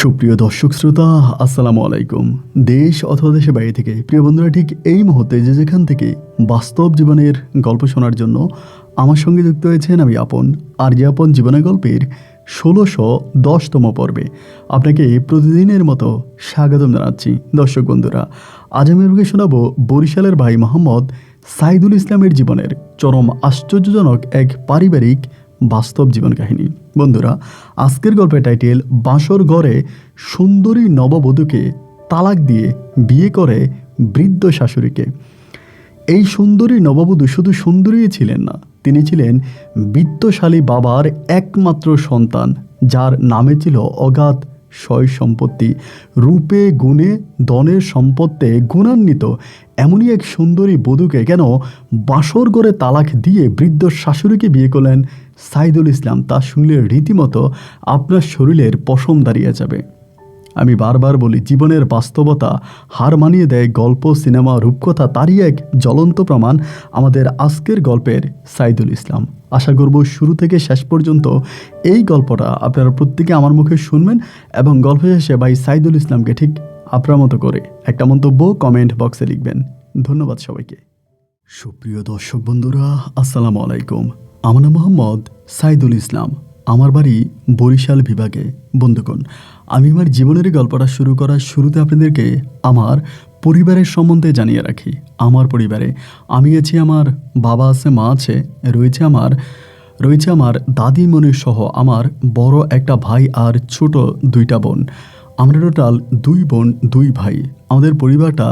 সুপ্রিয় দর্শক শ্রোতা, আসসালামু আলাইকুম। দেশ অথবা দেশের বাইরে থেকে প্রিয় বন্ধুরা, ঠিক এই মুহূর্তে যে যেখান থেকে বাস্তব জীবনের গল্প শোনার জন্য আমার সঙ্গে যুক্ত হয়েছেন, আমি আপন। আর যে আপন জীবনের গল্পের ১৬১০তম পর্বে আপনাকে প্রতিদিনের মতো স্বাগতম জানাচ্ছি। দর্শক বন্ধুরা, আজ আমি আপনাকে শোনাবো বরিশালের ভাই মোহাম্মদ সাইদুল ইসলামের জীবনের চরম আশ্চর্যজনক এক পারিবারিক বাস্তব জীবন কাহিনী। বন্ধুরা, আজকের গল্পের টাইটেল বাসর ঘরে সুন্দরী নববধূকে তালাক দিয়ে বিয়ে করে বৃদ্ধ শাশুড়িকে। এই সুন্দরী নববধূ শুধু সুন্দরীই ছিলেন না, তিনি ছিলেন বিত্তশালী বাবার একমাত্র সন্তান, যার নামে ছিল অগাধ সয় সম্পত্তি। রূপে গুণে ধনের সম্পত্তি গুণান্বিত এমনই এক সুন্দরী বধূকে কেন বাসর ঘরে তালাক দিয়ে বৃদ্ধ শাশুড়িকে বিয়ে করলেন সাইদুল ইসলাম, তা শুনলে রীতিমতো আপনার শরীরের পশম দাঁড়িয়ে যাবে। আমি বারবার বলি, জীবনের বাস্তবতা হার মানিয়ে দেয় গল্প, সিনেমা, রূপকথা। তারই এক জ্বলন্ত প্রমাণ আমাদের আজকের গল্পের সাইদুল ইসলাম। আশা করব শুরু থেকে শেষ পর্যন্ত এই গল্পটা আপনারা প্রত্যেকে আমার মুখে শুনবেন এবং গল্প শেষে ভাই সাইদুল ইসলামকে ঠিক আপনার মতো করে একটা মন্তব্য কমেন্ট বক্সে লিখবেন। ধন্যবাদ সবাইকে। সুপ্রিয় দর্শক বন্ধুরা, আসসালামু আলাইকুম। আমার নাম মোহাম্মদ সাইদুল ইসলাম। আমার বাড়ি বরিশাল বিভাগে। বন্ধুগণ, আমি আমার জীবনের গল্পটা শুরু করার শুরুতে আপনাদেরকে আমার পরিবারের সম্বন্ধে জানিয়ে রাখি। আমার পরিবারে আমি আছি, আমার বাবা আছে, মা আছে, রয়েছে আমার দাদিমণির সহ আমার বড় একটা ভাই আর ছোট দুইটা বোন। আমরা টোটাল 2 বোন 2 ভাই। আমাদের পরিবারটা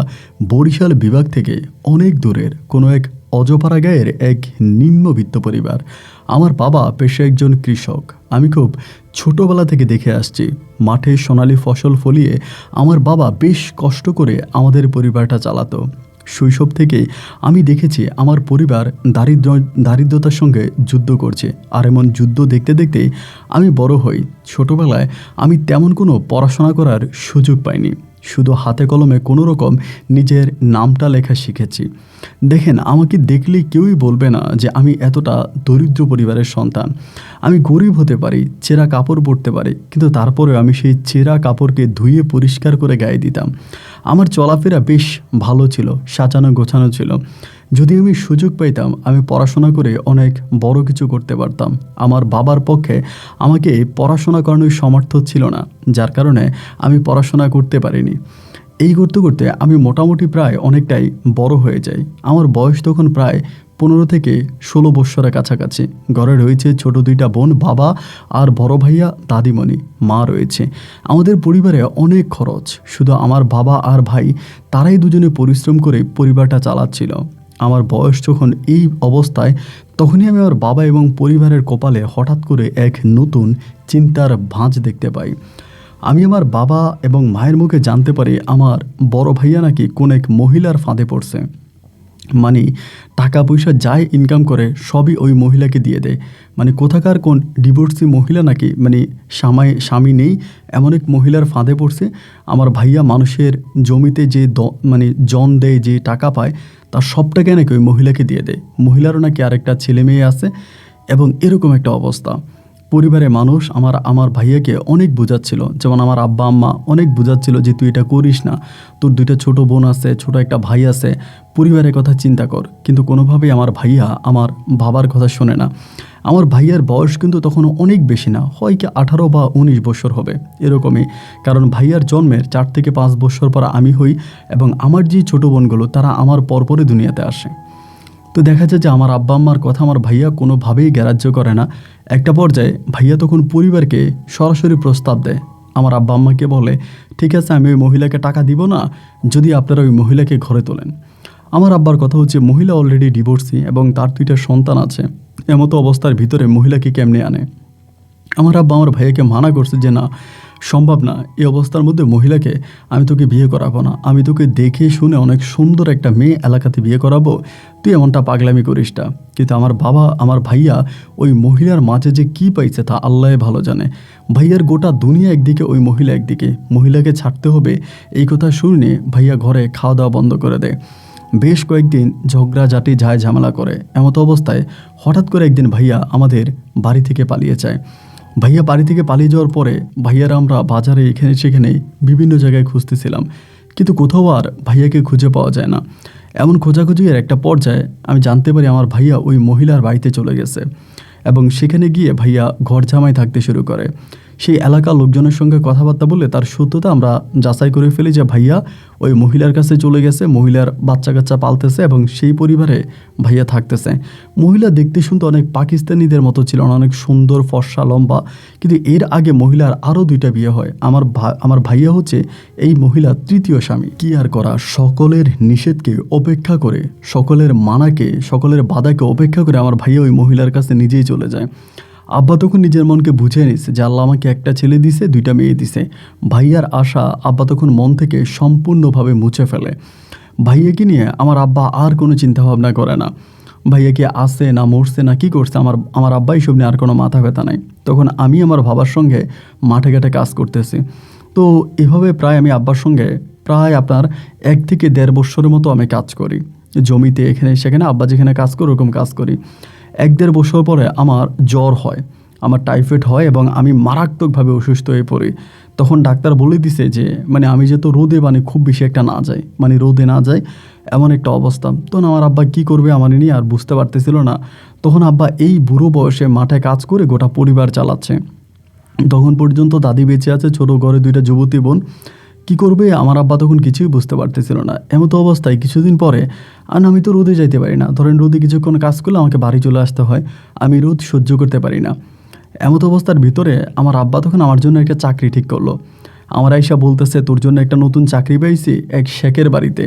বরিশাল বিভাগ থেকে অনেক দূরের কোনো এক অজপাড়া গায়ের এক নিম্নবিত্ত পরিবার। আমার বাবা পেশায় একজন কৃষক। আমি খুব ছোটোবেলা থেকে দেখে আসছি মাঠে সোনালি ফসল ফলিয়ে আমার বাবা বেশ কষ্ট করে আমাদের পরিবারটা চালাতো। শৈশব থেকে আমি দেখেছি আমার পরিবার দারিদ্রতার সঙ্গে যুদ্ধ করছে। আর এমন যুদ্ধ দেখতে দেখতে আমি বড় হই। ছোটোবেলায় আমি তেমন কোনো পড়াশোনা করার সুযোগ পাইনি, শুধু হাতে কলমে কোনো রকম নিজের নামটা লেখা শিখেছি। দেখেন, আমাকে দেখলেই কেউই বলবে না যে আমি এতটা দরিদ্র পরিবারের সন্তান। আমি গরিব হতে পারি, ছেঁড়া কাপড় পরতে পারি, কিন্তু তারপরেও আমি সেই ছেঁড়া কাপড়কে ধুয়ে পরিষ্কার করে গায়ে দিতাম। আমার চলাফেরা বেশ ভালো ছিল, সাজানো গোছানো ছিল। যদি আমি সুযোগ পাইতাম, আমি পড়াশোনা করে অনেক বড় কিছু করতে পারতাম। আমার বাবার পক্ষে আমাকে পড়াশোনা করানোর সামর্থ্য ছিল না, যার কারণে আমি পড়াশোনা করতে পারিনি। এই করতে করতে আমি মোটামুটি প্রায় অনেকটাই বড় হয়ে যাই। আমার বয়স তখন প্রায় 15 থেকে 16 বৎসরের কাছাকাছি। ঘরে রয়েছে ছোট 2টা বোন, বাবা আর বড় ভাইয়া, দাদিমণি, মা রয়েছে। আমাদের পরিবারে অনেক খরচ। শুধু আমার বাবা আর ভাই, তারাই দুজনে পরিশ্রম করে পরিবারটা চালাচ্ছিল। আমার বয়স যখন এই অবস্থায়, তখনই আমি আমার বাবা এবং পরিবারের কপালে হঠাৎ করে এক নতুন চিন্তার ভাঁজ দেখতে পাই। আমি আমার বাবা এবং মায়ের মুখে জানতে পারি আমার বড় ভাইয়া নাকি কোন এক মহিলার ফাঁদে পড়ছে। মানে টাকা পয়সা যাই ইনকাম করে সবই ওই মহিলাকে দিয়ে দেয়। মানে কোথাকার কোন ডিভোর্সি মহিলা নাকি, মানে স্বামী নেই এমন এক মহিলার ফাঁদে পড়ছে। আমার ভাইয়া মানুষের জমিতে যে জন দেয়, যে টাকা পায়, তার সব টাকা নাকি ওই মহিলাকে দিয়ে দেয়। মহিলারও নাকি আরেকটা ছেলে মেয়ে আছে এবং এরকম একটা অবস্থা। পরিবারের মানুষ আমার ভাইয়াকে অনেক বোঝাচ্ছিল, যেমন আমার আব্বা আম্মা অনেক বোঝাচ্ছিল যে তুই এটা করিস না, তোর 2টা ছোট বোন আছে, ছোট একটা ভাই আছে, পরিবারের কথা চিন্তা কর। কিন্তু কোনোভাবেই আমার ভাইয়া আমার বাবার কথা শোনে না। আমার ভাইয়ার বয়স কিন্তু তখন অনেক বেশি না, হয় কি 18 বা 19 বছর হবে এরকমই। কারণ ভাইয়ার জন্মের 4 থেকে 5 বছর পর আমি হই এবং আমার যে ছোট বোনগুলো তারা আমার পরপরই দুনিয়াতে আসে। তো দেখা যায় যে আমার আব্বা আম্মার কথা আমার ভাইয়া কোনোভাবেই গ্রাহ্য করে না। একটা পর্যায়ে ভাইয়া তখন পরিবারকে সরাসরি প্রস্তাব দেয়। আমার আব্বা আম্মাকে বলে, ঠিক আছে, আমি ওই মহিলাকে টাকা দিব না যদি আপনারা ওই মহিলাকে ঘরে তোলেন। আমার আব্বার কথা হচ্ছে, মহিলা অলরেডি ডিভোর্সি এবং তার 2টা সন্তান আছে, এমতো অবস্থার ভিতরে মহিলাকে কেমনে আনে। আমার আব্বা আমার ভাইয়াকে মানা করছে যে না, সম্ভব না, এই অবস্থার মধ্যে মহিলাকে আমি তোকে বিয়ে করাবো না। আমি তোকে দেখে শুনে অনেক সুন্দর একটা মেয়ে এলাকাতে বিয়ে করাবো, তুই এমনটা পাগলামি করিস না। কিন্তু আমার বাবা, আমার ভাইয়া ওই মহিলার মাঝে যে কী পাইছে তা আল্লাহ ভালো জানে। ভাইয়ার গোটা দুনিয়া একদিকে, ওই মহিলা একদিকে। মহিলাকে ছাড়তে হবে এই কথা শুনে ভাইয়া ঘরে খাওয়া দাওয়া বন্ধ করে দেয়। বেশ কয়েকদিন ঝগড়াঝাটি ঝামেলা করে। এমতো অবস্থায় হঠাৎ করে একদিন ভাইয়া আমাদের বাড়ি থেকে পালিয়ে যায়। ভাইয়া বাড়ি থেকে পালিয়ে যাওয়ার পরে ভাইয়ারা আমরা বাজারে এখানে সেখানে বিভিন্ন জায়গায় খুঁজতেছিলাম, কিন্তু কোথাও আর ভাইয়াকে খুঁজে পাওয়া যায় না। এমন খোঁজাখুঁজির একটা পর্যায়ে আমি জানতে পারি আমার ভাইয়া ওই মহিলার বাড়িতে চলে গেছে এবং সেখানে গিয়ে ভাইয়া ঘর জামাই থাকতে শুরু করে। সেই এলাকার লোকজনের সঙ্গে কথাবার্তা বলে তার সত্যতা আমরা যাচাই করে ফেলি যে ভাইয়া ওই মহিলার কাছে চলে গেছে, মহিলার বাচ্চা কাচ্চা পালতেছে এবং সেই পরিবারে ভাইয়া থাকতেছে। মহিলা দেখতে শুনতে অনেক পাকিস্তানিদের মতো ছিল না, অনেক সুন্দর ফর্সা লম্বা, কিন্তু এর আগে মহিলার আরও 2টা বিয়ে হয়। আমার ভাইয়া হচ্ছে এই মহিলার 3য় স্বামী। কি আর করা, সকলের নিষেধকে উপেক্ষা করে, সকলের মানাকে, সকলের বাধাকে উপেক্ষা করে আমার ভাইয়া ওই মহিলার কাছে নিজেই চলে যায়। আব্বা তখন নিজের মনকে বুঝিয়ে নিচ্ছে যে আল্লাহ আমাকে একটা ছেলে দিছে, 2টা মেয়ে দিছে। ভাইয়ার আশা আব্বা তখন মন থেকে সম্পূর্ণভাবে মুছে ফেলে। ভাইয়াকে নিয়ে আমার আব্বা আর কোনো চিন্তাভাবনা করে না। ভাইয়াকে আসে না মরছে না কি করছে, আমার আব্বা এইসব নিয়ে আর কোনো মাথা ব্যথা নাই। তখন আমি আমার বাবার সঙ্গে মাঠে ঘাটে কাজ করতেছি। তো এভাবে প্রায় আমি আব্বার সঙ্গে প্রায় আপনার 1 থেকে 1.5 বছরের মতো আমি কাজ করি জমিতে, এখানে সেখানে আব্বা যেখানে কাজ করে ওরকম কাজ করি। 1-1.5 বছর পরে আমার জ্বর হয়, আমার টাইফয়েড হয় এবং আমি মারাত্মকভাবে অসুস্থ হয়ে পড়ি। তখন ডাক্তার বলে দিছে যে আমি যেহেতু রোদে খুব বেশি একটা না যাই, রোদে না যাই এমন একটা অবস্থা। তখন আমার আব্বা কী করবে আমার নিয়ে আর বুঝতে পারতেছিল না। তখন আব্বা এই বুড়ো বয়সে মাঠে কাজ করে গোটা পরিবার চালাচ্ছে। তখন পর্যন্ত দাদি বেঁচে আছে, ছোটো ঘরে 2টা যুবতী বোন। কী করবে আমার আব্বা তখন কিছুই বুঝতে পারতেছিল না। এমতো অবস্থায় কিছুদিন পরে আমি তো রোদে যাইতে পারি না, ধরেন রোদে কিছুক্ষণ কাজ করলে আমাকে বাড়ি চলে আসতে হয়, আমি রোদ সহ্য করতে পারি না। এমতো অবস্থার ভিতরে আমার আব্বা তখন আমার জন্য একটা চাকরি ঠিক করলো। আমার আইসা বলতেছে তোর জন্য একটা নতুন চাকরি পাইছি এক শেখের বাড়িতে।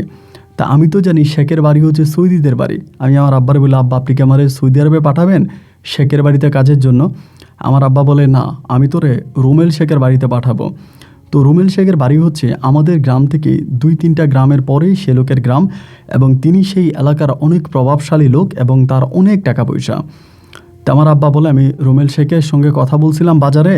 তা আমি তো জানি শেখের বাড়ি হচ্ছে সৌদিদের বাড়ি। আমি আমার আব্বার বলি আব্বা আপনি কি আমার সৌদি আরবে পাঠাবেন শেখের বাড়িতে কাজের জন্য? আমার আব্বা বলে না, আমি তোরে রুমেল শেখের বাড়িতে পাঠাবো। তো রুমেল শেখের বাড়ি হচ্ছে আমাদের গ্রাম থেকে 2-3টা গ্রামের পরেই সে লোকের গ্রাম, এবং তিনি সেই এলাকার অনেক প্রভাবশালী লোক এবং তার অনেক টাকা পয়সা। তো আমার আব্বা বলে আমি রুমেল শেখের সঙ্গে কথা বলছিলাম বাজারে,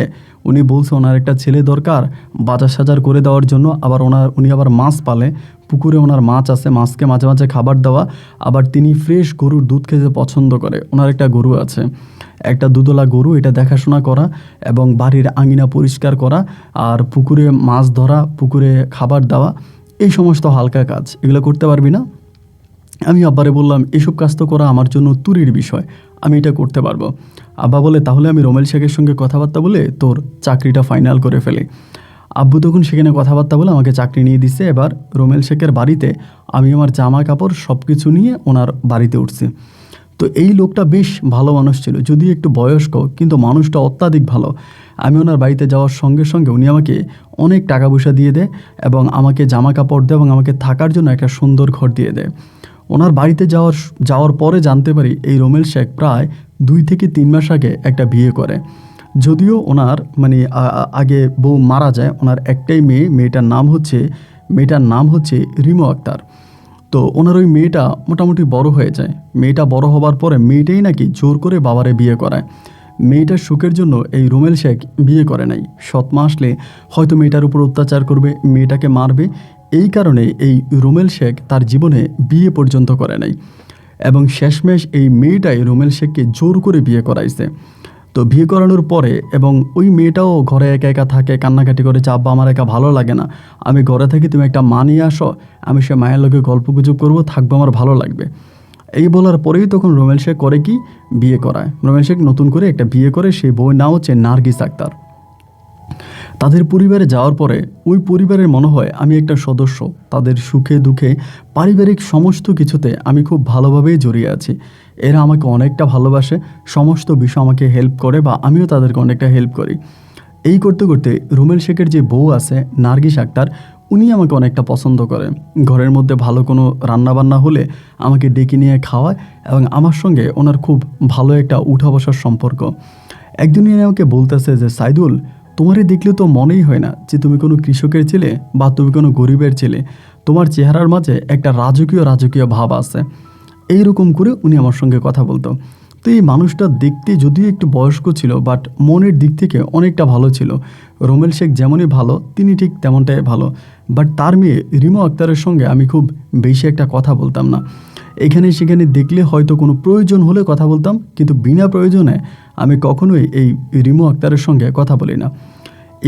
উনি বলছে ওনার একটা ছেলে দরকার বাজার সাজার করে দেওয়ার জন্য। আবার উনি আবার মাছ পালে, পুকুরে ওনার মাছ আছে, মাছকে মাঝে মাঝে খাবার দেওয়া। আবার তিনি ফ্রেশ গরুর দুধ খেতে পছন্দ করে, ওনার একটা গরু আছে, একটা দুধওয়ালা গরু, এটা দেখাশোনা করা এবং বাড়ির আঙিনা পরিষ্কার করা আর পুকুরে মাছ ধরা, পুকুরে খাবার দেওয়া, এই সমস্ত হালকা কাজ এগুলো করতে পারবি না? আমি আব্বারে বললাম এসব কাজ তো করা আমার জন্য তুরির বিষয়, আমি এটা করতে পারবো। আব্বা বলে তাহলে আমি রুমেল শেখের সঙ্গে কথাবার্তা বলে তোর চাকরিটা ফাইনাল করে ফেলি। আব্বু তখন সেখানে কথাবার্তা বলে আমাকে চাকরি নিয়ে দিচ্ছে। এবার রুমেল শেখের বাড়িতে আমি আমার জামা কাপড় সব কিছু নিয়ে ওনার বাড়িতে উঠছি। তো এই লোকটা বেশ ভালো মানুষ ছিল, যদিও একটু বয়স্ক, কিন্তু মানুষটা অত্যাধিক ভালো। আমি ওনার বাড়িতে যাওয়ার সঙ্গে সঙ্গে উনি আমাকে অনেক টাকা পয়সা দিয়ে দেয় এবং আমাকে জামা কাপড় দেয় এবং আমাকে থাকার জন্য একটা সুন্দর ঘর দিয়ে দেয়। ওনার বাড়িতে যাওয়ার পরে জানতে পারি এই রুমেল শেখ প্রায় 2 থেকে 3 মাস আগে একটা বিয়ে করে। যদিও ওনার আগে বউ মারা যায়, ওনার একটাই মেয়ে, মেয়েটার নাম হচ্ছে রিমো আক্তার। তো ওনার ওই মেয়েটা মোটামুটি বড় হয়ে যায়। মেয়েটা বড় হবার পরে মেয়েটাই নাকি জোর করে বাবারে বিয়ে করায়। মেয়েটার সুখের জন্য এই রুমেল শেখ বিয়ে করে নাই। সৎমা আসলে হয়তো মেয়েটার উপর অত্যাচার করবে, মেয়েটাকে মারবে, এই কারণে এই রুমেল শেখ তার জীবনে বিয়ে পর্যন্ত করে নাই এবং শেষমেশ এই মেয়েটাই রুমেল শেখকে জোর করে বিয়ে করাইছে। তো বিয়ে করানোর পরে এবং ওই মেয়েটাও ঘরে একা একা থাকে, কান্নাকাটি করে, আব্বা আমার একা ভালো লাগে না, আমি ঘরে থাকি, তুমি একটা মা নিয়ে আসো, আমি সে মায়ের লোকে গল্প গুজব করবো, থাকবো, আমার ভালো লাগবে। এই বলার পরেই তখন রুমেল শেখ করে কি বিয়ে করায়। রুমেল শেখ নতুন করে একটা বিয়ে করে, সেই বউয়ের নাম হচ্ছে নার্গিস আক্তার। তাদের পরিবারে যাওয়ার পরে ওই পরিবারের মনে হয় আমি একটা সদস্য, তাদের সুখে দুঃখে পারিবারিক সমস্ত কিছুতে আমি খুব ভালোভাবেই জড়িয়ে আছি। এরা আমাকে অনেকটা ভালোবাসে, সমস্ত বিষয় আমাকে হেল্প করে বা আমিও তাদেরকে অনেকটা হেল্প করি। এই করতে করতে রুমেল শেখের যে বউ আছে নার্গিস আক্তার, উনি আমাকে অনেকটা পছন্দ করে। ঘরের মধ্যে ভালো কোনো রান্নাবান্না হলে আমাকে ডেকে নিয়ে খাওয়ায় এবং আমার সঙ্গে ওনার খুব ভালো একটা উঠা বসার সম্পর্ক। একদিনই আমাকে বলতেছে যে সাইদুল, তোমারে দেখলে তো মনেই হয় না যে তুমি কোনো কৃষকের ছেলে বা তুমি কোনো গরিবের ছেলে, তোমার চেহারার মাঝে একটা রাজকীয় ভাব আছে। এইরকম করে উনি আমার সঙ্গে কথা বলতো। তো এই মানুষটা দেখতে যদিও একটু বয়স্ক ছিল, বাট মনের দিক থেকে অনেকটা ভালো ছিল। রুমেল শেখ যেমনই ভালো, তিনি ঠিক তেমনটাই ভালো। বাট তার মেয়ে রিমো আক্তারের সঙ্গে আমি খুব বেশি একটা কথা বলতাম না। এখানে সেখানে দেখলে হয়তো কোনো প্রয়োজন হলে কথা বলতাম, কিন্তু বিনা প্রয়োজনে আমি কখনোই এই রিমু আক্তারের সঙ্গে কথা বলি না।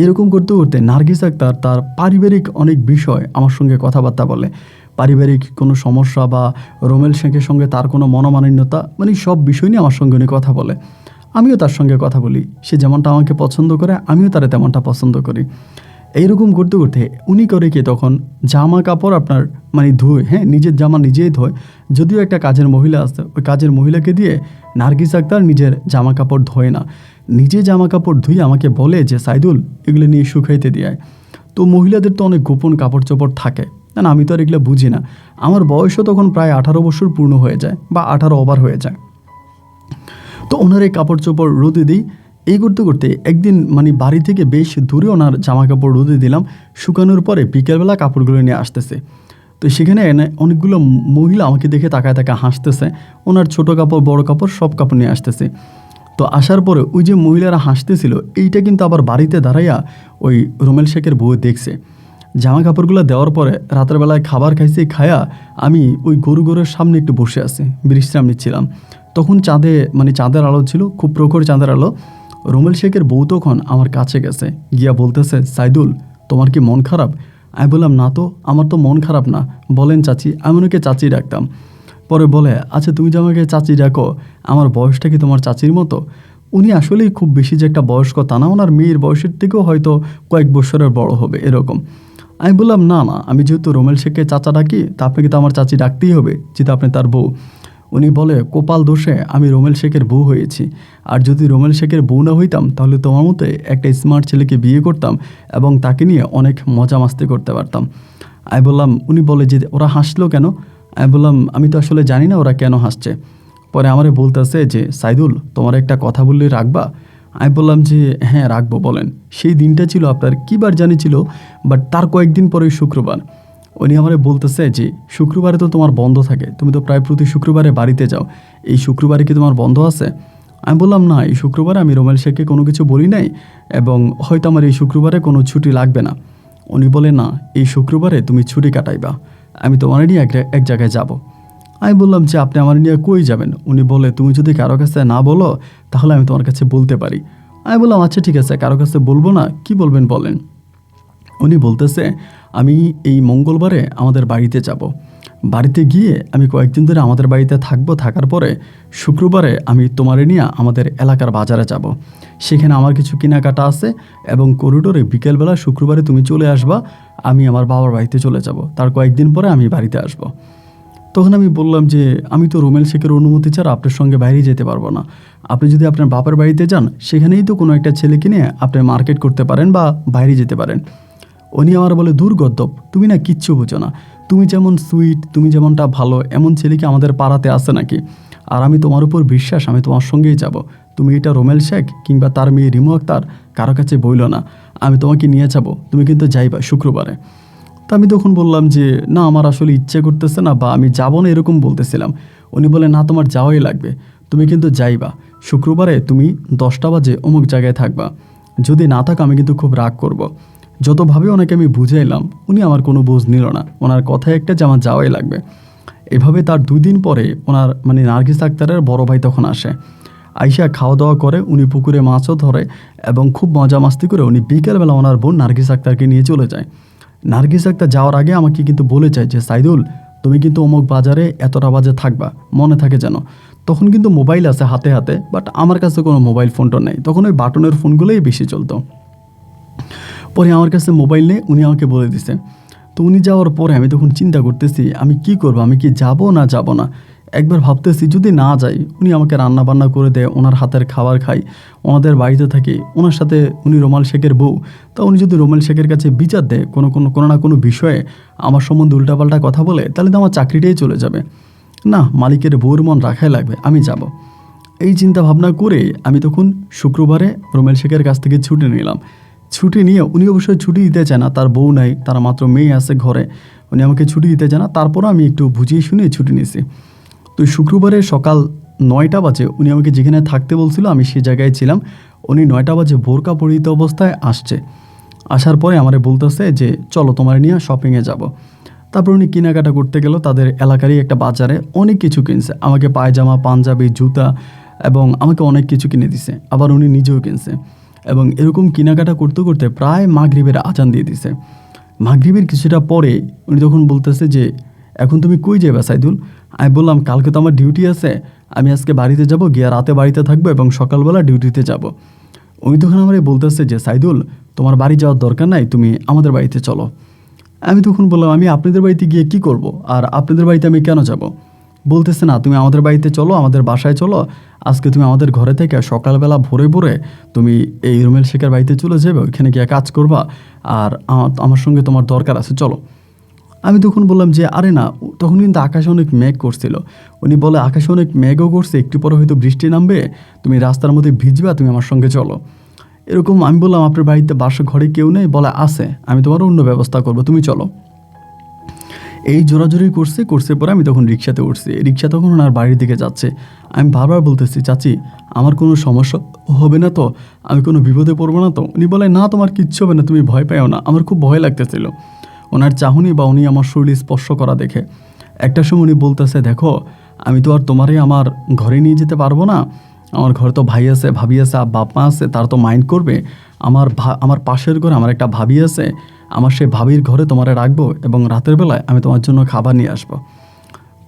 এরকম করতে করতে নার্গিস আক্তার তার পারিবারিক অনেক বিষয় আমার সঙ্গে কথাবার্তা বলে। পারিবারিক কোনো সমস্যা বা রোমেল শেখের সঙ্গে তার কোনো মনোমালিন্যতা, মানে সব বিষয় নিয়ে আমার সঙ্গে উনি কথা বলে। আমিও তার সঙ্গে কথা বলি। সে যেমনটা আমাকে পছন্দ করে, আমিও তারা তেমনটা পছন্দ করি। এইরকম করতে করতে উনি করে কি তখন জামা কাপড় আপনার মানে ধোয়, হ্যাঁ, নিজের জামা নিজেই ধোয়। যদিও একটা কাজের মহিলা আছে, ওই কাজের মহিলাকে দিয়ে নার্গিস আক্তার নিজের জামা কাপড় ধোয় না, নিজে জামা কাপড় ধুয়ে আমাকে বলে যে সাইদুল এগুলো নিয়ে শুকাইতে দিয়ে। তো মহিলাদের তো অনেক গোপন কাপড় চোপড় থাকে, না আমি তো আর এগুলো বুঝি না। আমার বয়সও তখন প্রায় 18 বছর পূর্ণ হয়ে যায় বা 18 ওভার হয়ে যায়। তো ওনার এই কাপড় চোপড় রোদে দিই। এই করতে করতে একদিন মানে বাড়ি থেকে বেশ দূরে ওনার জামা কাপড় রোদে দিলাম। শুকানোর পরে বিকেলবেলা কাপড়গুলো নিয়ে আসতেছে। তো সেখানে অনেকগুলো মহিলা আমাকে দেখে তাকায় তাকায় হাসতেছে। ওনার ছোট কাপড় বড় কাপড় সব কাপড় নিয়ে আসতেছে। তো আসার পরে ওই যে মহিলারা হাসতেছিল, এইটা কিন্তু আবার বাড়িতে দাঁড়াইয়া ওই রোমেল শেখের বউ দেখছে। জামা কাপড়গুলো দেওয়ার পরে রাতের বেলায় খাবার খাইছি, খায়া আমি ওই গরুর সামনে একটু বসে আছি, বিশ্রাম নিচ্ছিলাম। তখন চাঁদের আলো ছিল, খুব প্রখর চাঁদের আলো। রোমেল শেখের বউ তখন আমার কাছে গেছে, গিয়া বলতেছে সাইদুল তোমার কি মন খারাপ? আমি বললাম না তো, আমার তো মন খারাপ না। বলেন চাচি। আমি ওনাকে চাচি ডাকতাম। পরে বলে আচ্ছা তুমি যে আমাকে চাচি ডাকো, আমার বয়সটা কি তোমার চাচির মতো? উনি আসলেই খুব বেশি যে একটা বয়স্ক তা না, ওনার মেয়ের বয়সের থেকেও হয়তো কয়েক বছরের বড় হবে এরকম। আমি বললাম না না, আমি যেহেতু রোমেল শেখকে চাচা ডাকি, তা আপনাকে তো আমার চাচি ডাকতেই হবে, যেহেতু আপনি তার বউ। উনি বলে কপাল দোষে আমি রোমেল শেখের বউ হয়েছি, আর যদি রোমেল শেখের বউ না হইতাম তাহলে তোমার মতো একটা স্মার্ট ছেলেকে বিয়ে করতাম এবং তাকে নিয়ে অনেক মজা মাস্তি করতে পারতাম। আমি বললাম, উনি বলে যে ওরা হাসলো কেন? আমি বললাম আমি তো আসলে জানি না ওরা কেন হাসছে। পরে আমারে বলতেছে যে সাইদুল তোমার একটা কথা বললে রাখবা? আমি বললাম যে হ্যাঁ রাখবো, বলেন। সেই দিনটা ছিল আপনার কী বার জানি ছিল, বাট তার কয়েকদিন পরে শুক্রবার। উনি আমারে বলতেছে যে শুক্রবারে তো তোমার বন্ধ থাকে, তুমি তো প্রায় প্রতি শুক্রবারে বাড়িতে যাও, এই শুক্রবারে কি তোমার বন্ধ আছে? আমি বললাম না, এই শুক্রবারে আমি রোমেল শেখকে কোনো কিছু বলি নাই এবং হয়তো আমার এই শুক্রবারে কোনো ছুটি লাগবে না। উনি বলে না, এই শুক্রবারে তুমি ছুটি কাটাইবা, আমি তোমার নিয়ে এক জায়গায় যাব। আমি বললাম যে আপনি আমার নিয়ে কই যাবেন? উনি বলে তুমি যদি কারো কাছে না বলো তাহলে আমি তোমার কাছে বলতে পারি। আমি বললাম আচ্ছা ঠিক আছে, কারো কাছে বলবো না, কি বলবেন বলেন। উনি বলতেছে আমি এই মঙ্গলবারে আমাদের বাড়িতে যাব। বাড়িতে গিয়ে আমি কয়েকদিন ধরে আমাদের বাড়িতে থাকবো, থাকার পরে শুক্রবারে আমি তোমারে নিয়ে আমাদের এলাকার বাজারে যাব। সেখানে আমার কিছু কেনাকাটা আছে এবং করিডোরে বিকেলবেলা শুক্রবারে তুমি চলে আসবা, আমি আমার বাবার বাড়িতে চলে যাব, তার কয়েকদিন পরে আমি বাড়িতে আসব। তখন আমি বললাম যে আমি তো রোমেল শেখের অনুমতি ছাড়া আপনার সঙ্গে বাইরে যেতে পারবো না। আপনি যদি আপনার বাপের বাড়িতে যান, সেখানেই তো কোনো একটা ছেলেকে নিয়ে আপনি মার্কেট করতে পারেন বা বাইরে যেতে পারেন। উনি আমার বলে দূর গদ্দপ, তুমি না কিচ্ছু বুঝো না, তুমি যেমন সুইট, তুমি যেমনটা ভালো, এমন ছেলেকে আমাদের পাড়াতে আসে নাকি? আর আমি তোমার উপর বিশ্বাস, আমি তোমার সঙ্গেই যাব। তুমি এটা রোমেল শেখ কিংবা তার মেয়ে রিমু আক্তার কারো কাছে বইল না, আমি তোমাকে নিয়ে যাব, তুমি কিন্তু যাইবা শুক্রবারে। তা আমি তখন বললাম যে না আমার আসলে ইচ্ছে করতেছে না বা আমি যাব না, এরকম বলতেছিলাম। উনি বলে না তোমার যাওয়াই লাগবে, তুমি কিন্তু যাইবা শুক্রবারে, তুমি 10টা বাজে অমুক জায়গায় থাকবা, যদি না থাকো আমি কিন্তু খুব রাগ করব। যতভাবে ওনাকে আমি বুঝাইলাম উনি আমার কোনো বোঝ নিল না, ওনার কথায় একটা যে আমার যাওয়াই লাগবে। এভাবে তার 2 দিন পরে ওনার নার্গিস আক্তারের বড় ভাই তখন আসে। আইসা খাওয়া দাওয়া করে, উনি পুকুরে মাছও ধরে এবং খুব মজা মাস্তি করে উনি বিকেলবেলা ওনার বোন নার্গিস আক্তারকে নিয়ে চলে যায়। নার্গিস আক্তার যাওয়ার আগে আমাকে কিন্তু বলে যায় যে সাইদুল তুমি কিন্তু অমুক বাজারে এতটা বাজে থাকবা, মনে থাকে যেন। তখন কিন্তু মোবাইল আছে হাতে হাতে, বাট আমার কাছে কোনো মোবাইল ফোনটা নেই, তখন ওই বাটনের ফোনগুলোই বেশি চলতো। পরে আমার কাছে মোবাইল নেই, উনি আমাকে বলে দিছে। তো উনি যাওয়ার পরে আমি তখন চিন্তা করতেছি আমি কি করব, আমি কি যাব না যাব না। একবার ভাবতেছি যদি না যাই, উনি আমাকে রান্না বান্না করে দেয়, ওনার হাতের খাবার খাই, ওনাদের বাড়িতে থাকি, ওনার সাথে উনি রোমেল শেখের বউ। তা উনি যদি রোমেল শেখের কাছে বিচার দেয় কোনো না কোনো বিষয়ে আমার সম্বন্ধে উল্টাপাল্টা কথা বলে, তাহলে তো আমার চাকরিটাই চলে যাবে। না, মালিকের বউর মন রাখাই লাগবে, আমি যাব। এই চিন্তা ভাবনা করে আমি তখন শুক্রবারে রোমেল শেখের কাছ থেকে ছুটি নিলাম। ছুটি নিয়ে উনি অবশ্যই ছুটি দিতে চায় না, তার বউ নাই, তার মাত্র মেয়ে আছে ঘরে, উনি আমাকে ছুটি দিতে চায় না। তারপরও আমি একটু বুঝিয়ে শুনিয়ে ছুটি নিয়েছি। তো শুক্রবারে সকাল 9টা বাজে উনি আমাকে যেখানে থাকতে বলছিল আমি সেই জায়গায় ছিলাম। উনি 9টা বাজে বোরকা পরিহিত অবস্থায় আসছে। আসার পরে আমারে বলতেছে যে চলো তোমার নিয়ে শপিংয়ে যাব। তারপর উনি কেনাকাটা করতে গেল তাদের এলাকারই একটা বাজারে, অনেক কিছু কিনছে, আমাকে পায়জামা, পাঞ্জাবি, জুতা এবং আমাকে অনেক কিছু কিনে দিছে, আবার উনি নিজেও কিনছে। এবং এরকম কেনাকাটা করতে করতে প্রায় মাগরিবের আজান দিয়ে দিছে। মাগরিবের কিছুটা পরে উনি তখন বলতেছে যে এখন তুমি কই যাবে সাইদুল? আমি বললাম কালকে তো আমার ডিউটি আছে, আমি আজকে বাড়িতে যাব, গিয়ে রাতে বাড়িতে থাকবো এবং সকালবেলা ডিউটিতে যাব। উনি তখন আমার বলতেছে যে সাইদুল, তোমার বাড়ি যাওয়ার দরকার নাই, তুমি আমাদের বাড়িতে চলো। আমি তখন বললাম আমি আপনাদের বাড়িতে গিয়ে কি করব, আর আপনাদের বাড়িতে আমি কেন যাব? বলতেছে না, তুমি আমাদের বাড়িতে চলো, আমাদের বাসায় চলো, আজকে তুমি আমাদের ঘরে থেকে সকালবেলা ভোরে ভোরে তুমি এই রুমেল শেখের বাড়িতে চলে যাবে, ওইখানে গিয়ে কাজ করবা, আর আমার সঙ্গে তোমার দরকার আছে, চলো। আমি তখন বললাম যে আরে না, তখন কিন্তু আকাশে অনেক মেঘ করছিল। উনি বলে আকাশে অনেক মেঘও করছে, একটু পরে হয়তো বৃষ্টি নামবে, তুমি রাস্তার মধ্যে ভিজবা, তুমি আমার সঙ্গে চলো। এরকম আমি বললাম আপনার বাড়িতে বাসা ঘরে কেউ নেই? বলে আছে, আমি তোমার অন্য ব্যবস্থা করবো, তুমি চলো। এই জোরাজোরি করছে পরে আমি তখন রিক্সাতে উঠছি। রিক্সা তখন ওনার বাড়ির দিকে যাচ্ছে। আমি বারবার বলতেছি চাচি আমার কোনো সমস্যা হবে না তো, আমি কোনো বিপদে পড়বো না তো? উনি বলে না তোমার কিচ্ছু হবে না, তুমি ভয় পাও না। আমার খুব ভয় লাগতেছিল ওনার চাহনি বা উনি আমার শরীর স্পর্শ করা দেখে। একটা সময় উনি বলতেছে দেখো আমি তো আর তোমারই আমার ঘরে নিয়ে যেতে পারবো না, আমার ঘরে তো ভাই আছে, ভাবি আছে, বাপ মা আছে, তারা তো মাইন্ড করবে। আমার পাশের ঘরে আমার একটা ভাবি আছে, আমার সেই ভাবির ঘরে তোমারে রাখবো এবং রাতের বেলায় আমি তোমার জন্য খাবার নিয়ে আসবো।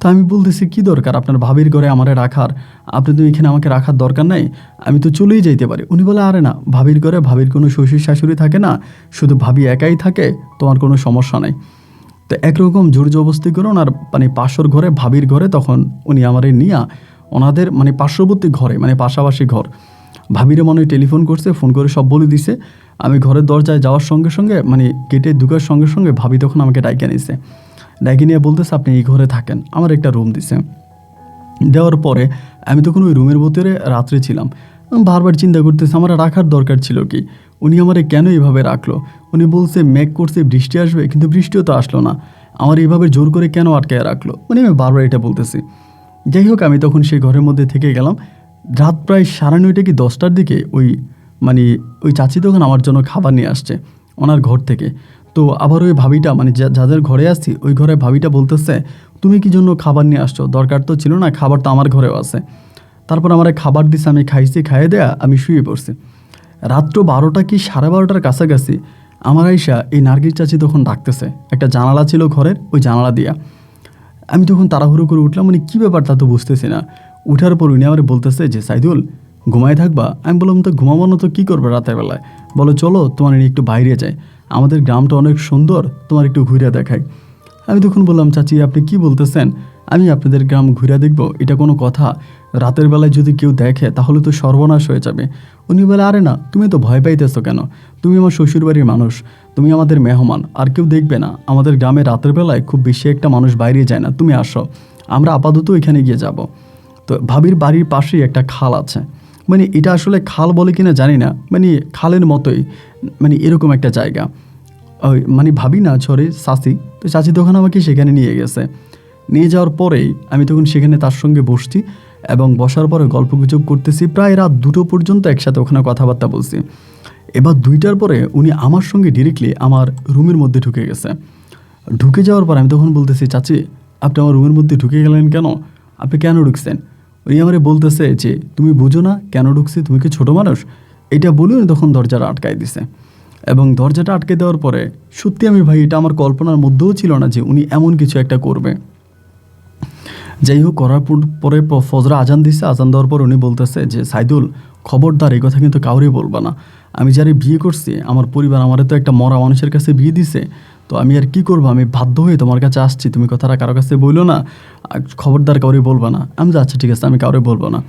তো আমি বলতেছি কী দরকার আপনার ভাবির ঘরে আমারে রাখার, আপনি তো এখানে আমাকে রাখার দরকার নাই, আমি তো চলেই যেতে পারি। উনি বলে আরে না, ভাবির ঘরে ভাবির কোনো শ্বশুর শাশুড়ি থাকে না, শুধু ভাবি একাই থাকে, তোমার কোনো সমস্যা নেই। তো একরকম জোর জবস্তি করে ওনার মানে পাশের ঘরে ভাবির ঘরে তখন উনি আমারে নিয়ে ওনাদের মানে পার্শ্ববর্তী ঘরে মানে পাশাপাশি ঘর, ভাবিরে মনে হয় টেলিফোন করছে, ফোন করে সব বলে দিছে। আমি ঘরের দরজায় যাওয়ার সঙ্গে সঙ্গে মানে গেটে ঢুকার সঙ্গে সঙ্গে ভাবি তখন আমাকে ডাইকে নিছে, ডাইকে নিয়ে বলতেছে আপনি এই ঘরে থাকেন, আমার একটা রুম দিছে। দেওয়ার পরে আমি তখন ওই রুমের ভিতরে রাত্রে ছিলাম, বারবার চিন্তা করতেছি আমার রাখার দরকার ছিল কি, উনি আমারে কেন এইভাবে রাখলো? উনি বলছে মেঘ করছে বৃষ্টি আসবে, কিন্তু বৃষ্টিও তো আসলো না, আমার এইভাবে জোর করে কেন আটকায় রাখলো? মানে আমি বারবার এটা বলতেছি। যাই হোক আমি তখন সেই ঘরের মধ্যে থেকে গেলাম। রাত প্রায় 9:30 কি 10টার দিকে মানে ওই চাচি তখন আমার জন্য খাবার নিয়ে আসছে ওনার ঘর থেকে। তো আবার ওই ভাবিটা মানে যাদের ঘরে আসছি ওই ঘরে ভাবিটা বলতেছে তুমি কি জন্য খাবার নিয়ে আসছো, দরকার তো ছিল না, খাবার তো আমার ঘরেও আছে। তারপর আমার খাবার দিছে, আমি খাইছি, খাইয়ে দেয়া আমি শুয়ে পড়ছি। রাত্র 12টা কি 12:30টার কাছাকাছি আমার আইসা এই নার্গিস চাচি তখন ডাকতেছে, একটা জানালা ছিল ঘরের, ওই জানালা দিয়া। আমি তখন তাড়াহুড়ো করে উঠলাম, মানে কী ব্যাপার তা তো বুঝতেছি না। উঠার পর উনি আমার বলতেছে যে সাইদুল ঘুমায় থাকবা? আমি বললাম তো ঘুমাবো না তো কী করবে রাতের বেলায়? বলো চলো তোমার নিয়ে একটু বাইরে যাই, আমাদের গ্রামটা অনেক সুন্দর, তোমার একটু ঘুরে দেখাই। আমি তখন বললাম চাচি আপনি কি বলতেছেন, আমি আপনাদের গ্রাম ঘুরে দেখব, এটা কোনো কথা? রাতের বেলায় যদি কেউ দেখে তাহলে তো সর্বনাশ হয়ে যাবে। উনি বলে আরে না, তুমি তো ভয় পাইতেছো কেন, তুমি আমার শ্বশুরবাড়ির মানুষ, তুমি আমাদের মেহমান, আর কেউ দেখবে না। আমাদের গ্রামে রাতের বেলায় খুব বেশি একটা মানুষ বাইরে যায় না, তুমি আসো, আমরা আপাতত এখানে গিয়ে যাব। তো ভাবির বাড়ির পাশেই একটা খাল আছে, মানে এটা আসলে খাল বলে কিনা জানি না, মানে খালের মতোই, মানে এরকম একটা জায়গা। ওই মানে ভাবি না সরি চাচি, তো চাচি তখন আমাকে সেখানে নিয়ে গেছে। নিয়ে যাওয়ার পরেই আমি তখন সেখানে তার সঙ্গে বসছি এবং বসার পরে গল্পগুজব করতেছি, প্রায় রাত 2টো পর্যন্ত একসাথে ওখানে কথাবার্তা বলছি। এবার 2টার পরে উনি আমার সঙ্গে ডিরেক্টলি আমার রুমের মধ্যে ঢুকে গেছে। ঢুকে যাওয়ার পর আমি তখন বলতেছি চাচি আপনি আমার রুমের মধ্যে ঢুকে গেলেন কেন, আপনি কেন ঢুকছেন? উনি আমারে বলতেছে যে তুমি বুঝো না কেন ঢুকছি, তুমি কি ছোটো মানুষ? এটা বলে উনি তখন দরজাটা আটকায় দিছে। এবং দরজাটা আটকে দেওয়ার পরে সত্যি আমি ভাই এটা আমার কল্পনার মধ্যেও ছিল না যে উনি এমন কিছু একটা করবে। যাই হোক করার পরে ফজরা আজান দিছে, আজান দেওয়ার পর উনি বলতেছে যে সাইদুল খবরদার এই কথা কিন্তু কাউরে বলবা না, আমি যারে বিয়ে করছি আমার পরিবার আমারে তো একটা মরা মানুষের কাছে বিয়ে দিছে, তো আমি আর কি করবো, আমি বাধ্য হয়ে তোমার কাছে আসছি, তুমি কথাটা কারো কাছে বললো না, খবরদার কাউরে বলবা না। আমি যে আচ্ছা ঠিক আছে আমি কাউরে বলবো না।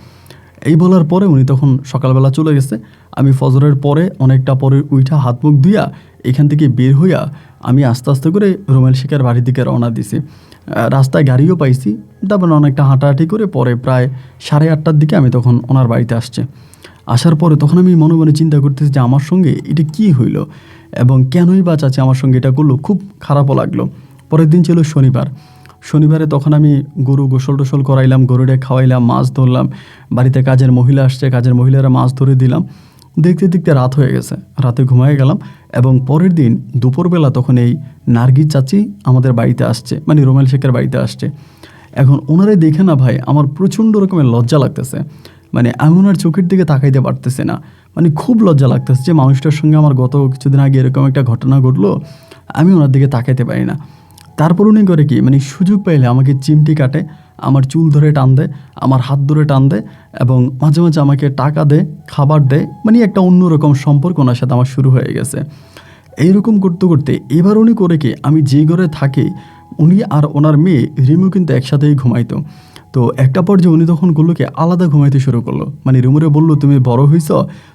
এই বলার পরে উনি তখন সকালবেলা চলে গেছে। আমি ফজরের পরে অনেকটা পরে উইঠা হাত মুখ ধুইয়া এখান থেকে বের হইয়া আমি আস্তে আস্তে করে রুমেল শেখের বাড়ির দিকে রওনা দিছি। রাস্তায় গাড়িও পাইছি, তারপর অনেকটা হাঁটাহাঁটি করে পরে প্রায় 8:30টার দিকে আমি তখন ওনার বাড়িতে আসছে। আসার পরে তখন আমি মনে মনে চিন্তা করতেছি যে আমার সঙ্গে এটা কী হইলো এবং কেনই বা চাচি আমার সঙ্গে এটা করলো, খুব খারাপও লাগলো। পরের দিন ছিল শনিবারে তখন আমি গরু গোসল টোসল করাইলাম, গরুটা খাওয়াইলাম, মাছ ধরলাম, বাড়িতে কাজের মহিলা আসছে, কাজের মহিলারা মাছ ধরে দিলাম। দেখতে দেখতে রাত হয়ে গেছে, রাতে ঘুমিয়ে গেলাম। এবং পরের দিন দুপুরবেলা তখন এই নার্গিস চাচি আমাদের বাড়িতে আসছে, মানে রুমেল শেখের বাড়িতে আসছে। এখন ওনারে দেখে না ভাই আমার প্রচণ্ড রকমের লজ্জা লাগতেছে, মানে আমি ওনার চোখের দিকে তাকাইতে পারতেছি না, মানে খুব লজ্জা লাগতেছে যে মানুষটার সঙ্গে আমার গত কিছুদিন আগে এরকম একটা ঘটনা ঘটলো, আমি ওনার দিকে তাকাইতে পারি না। তারপর উনি করে কি, মানে সুযোগ পাইলে আমাকে চিমটি কাটে, আমার চুল ধরে টান দেয়, আমার হাত ধরে টান দেয়, এবং মাঝে মাঝে আমাকে টাকা দেয়, খাবার দেয়, মানে একটা অন্যরকম সম্পর্ক ওনার সাথে আমার শুরু হয়ে গেছে। এইরকম করতে করতে এবার উনি করে কি, আমি যে ঘরে থাকি উনি আর ওনার মেয়ে রিমু কিন্তু একসাথেই ঘুমাইতো। তো একটা পর্যায়ে উনি তখন করলো কি, আলাদা ঘুমাইতে শুরু করলো, মানে রুমুরে বললো তুমি বড় হইছ,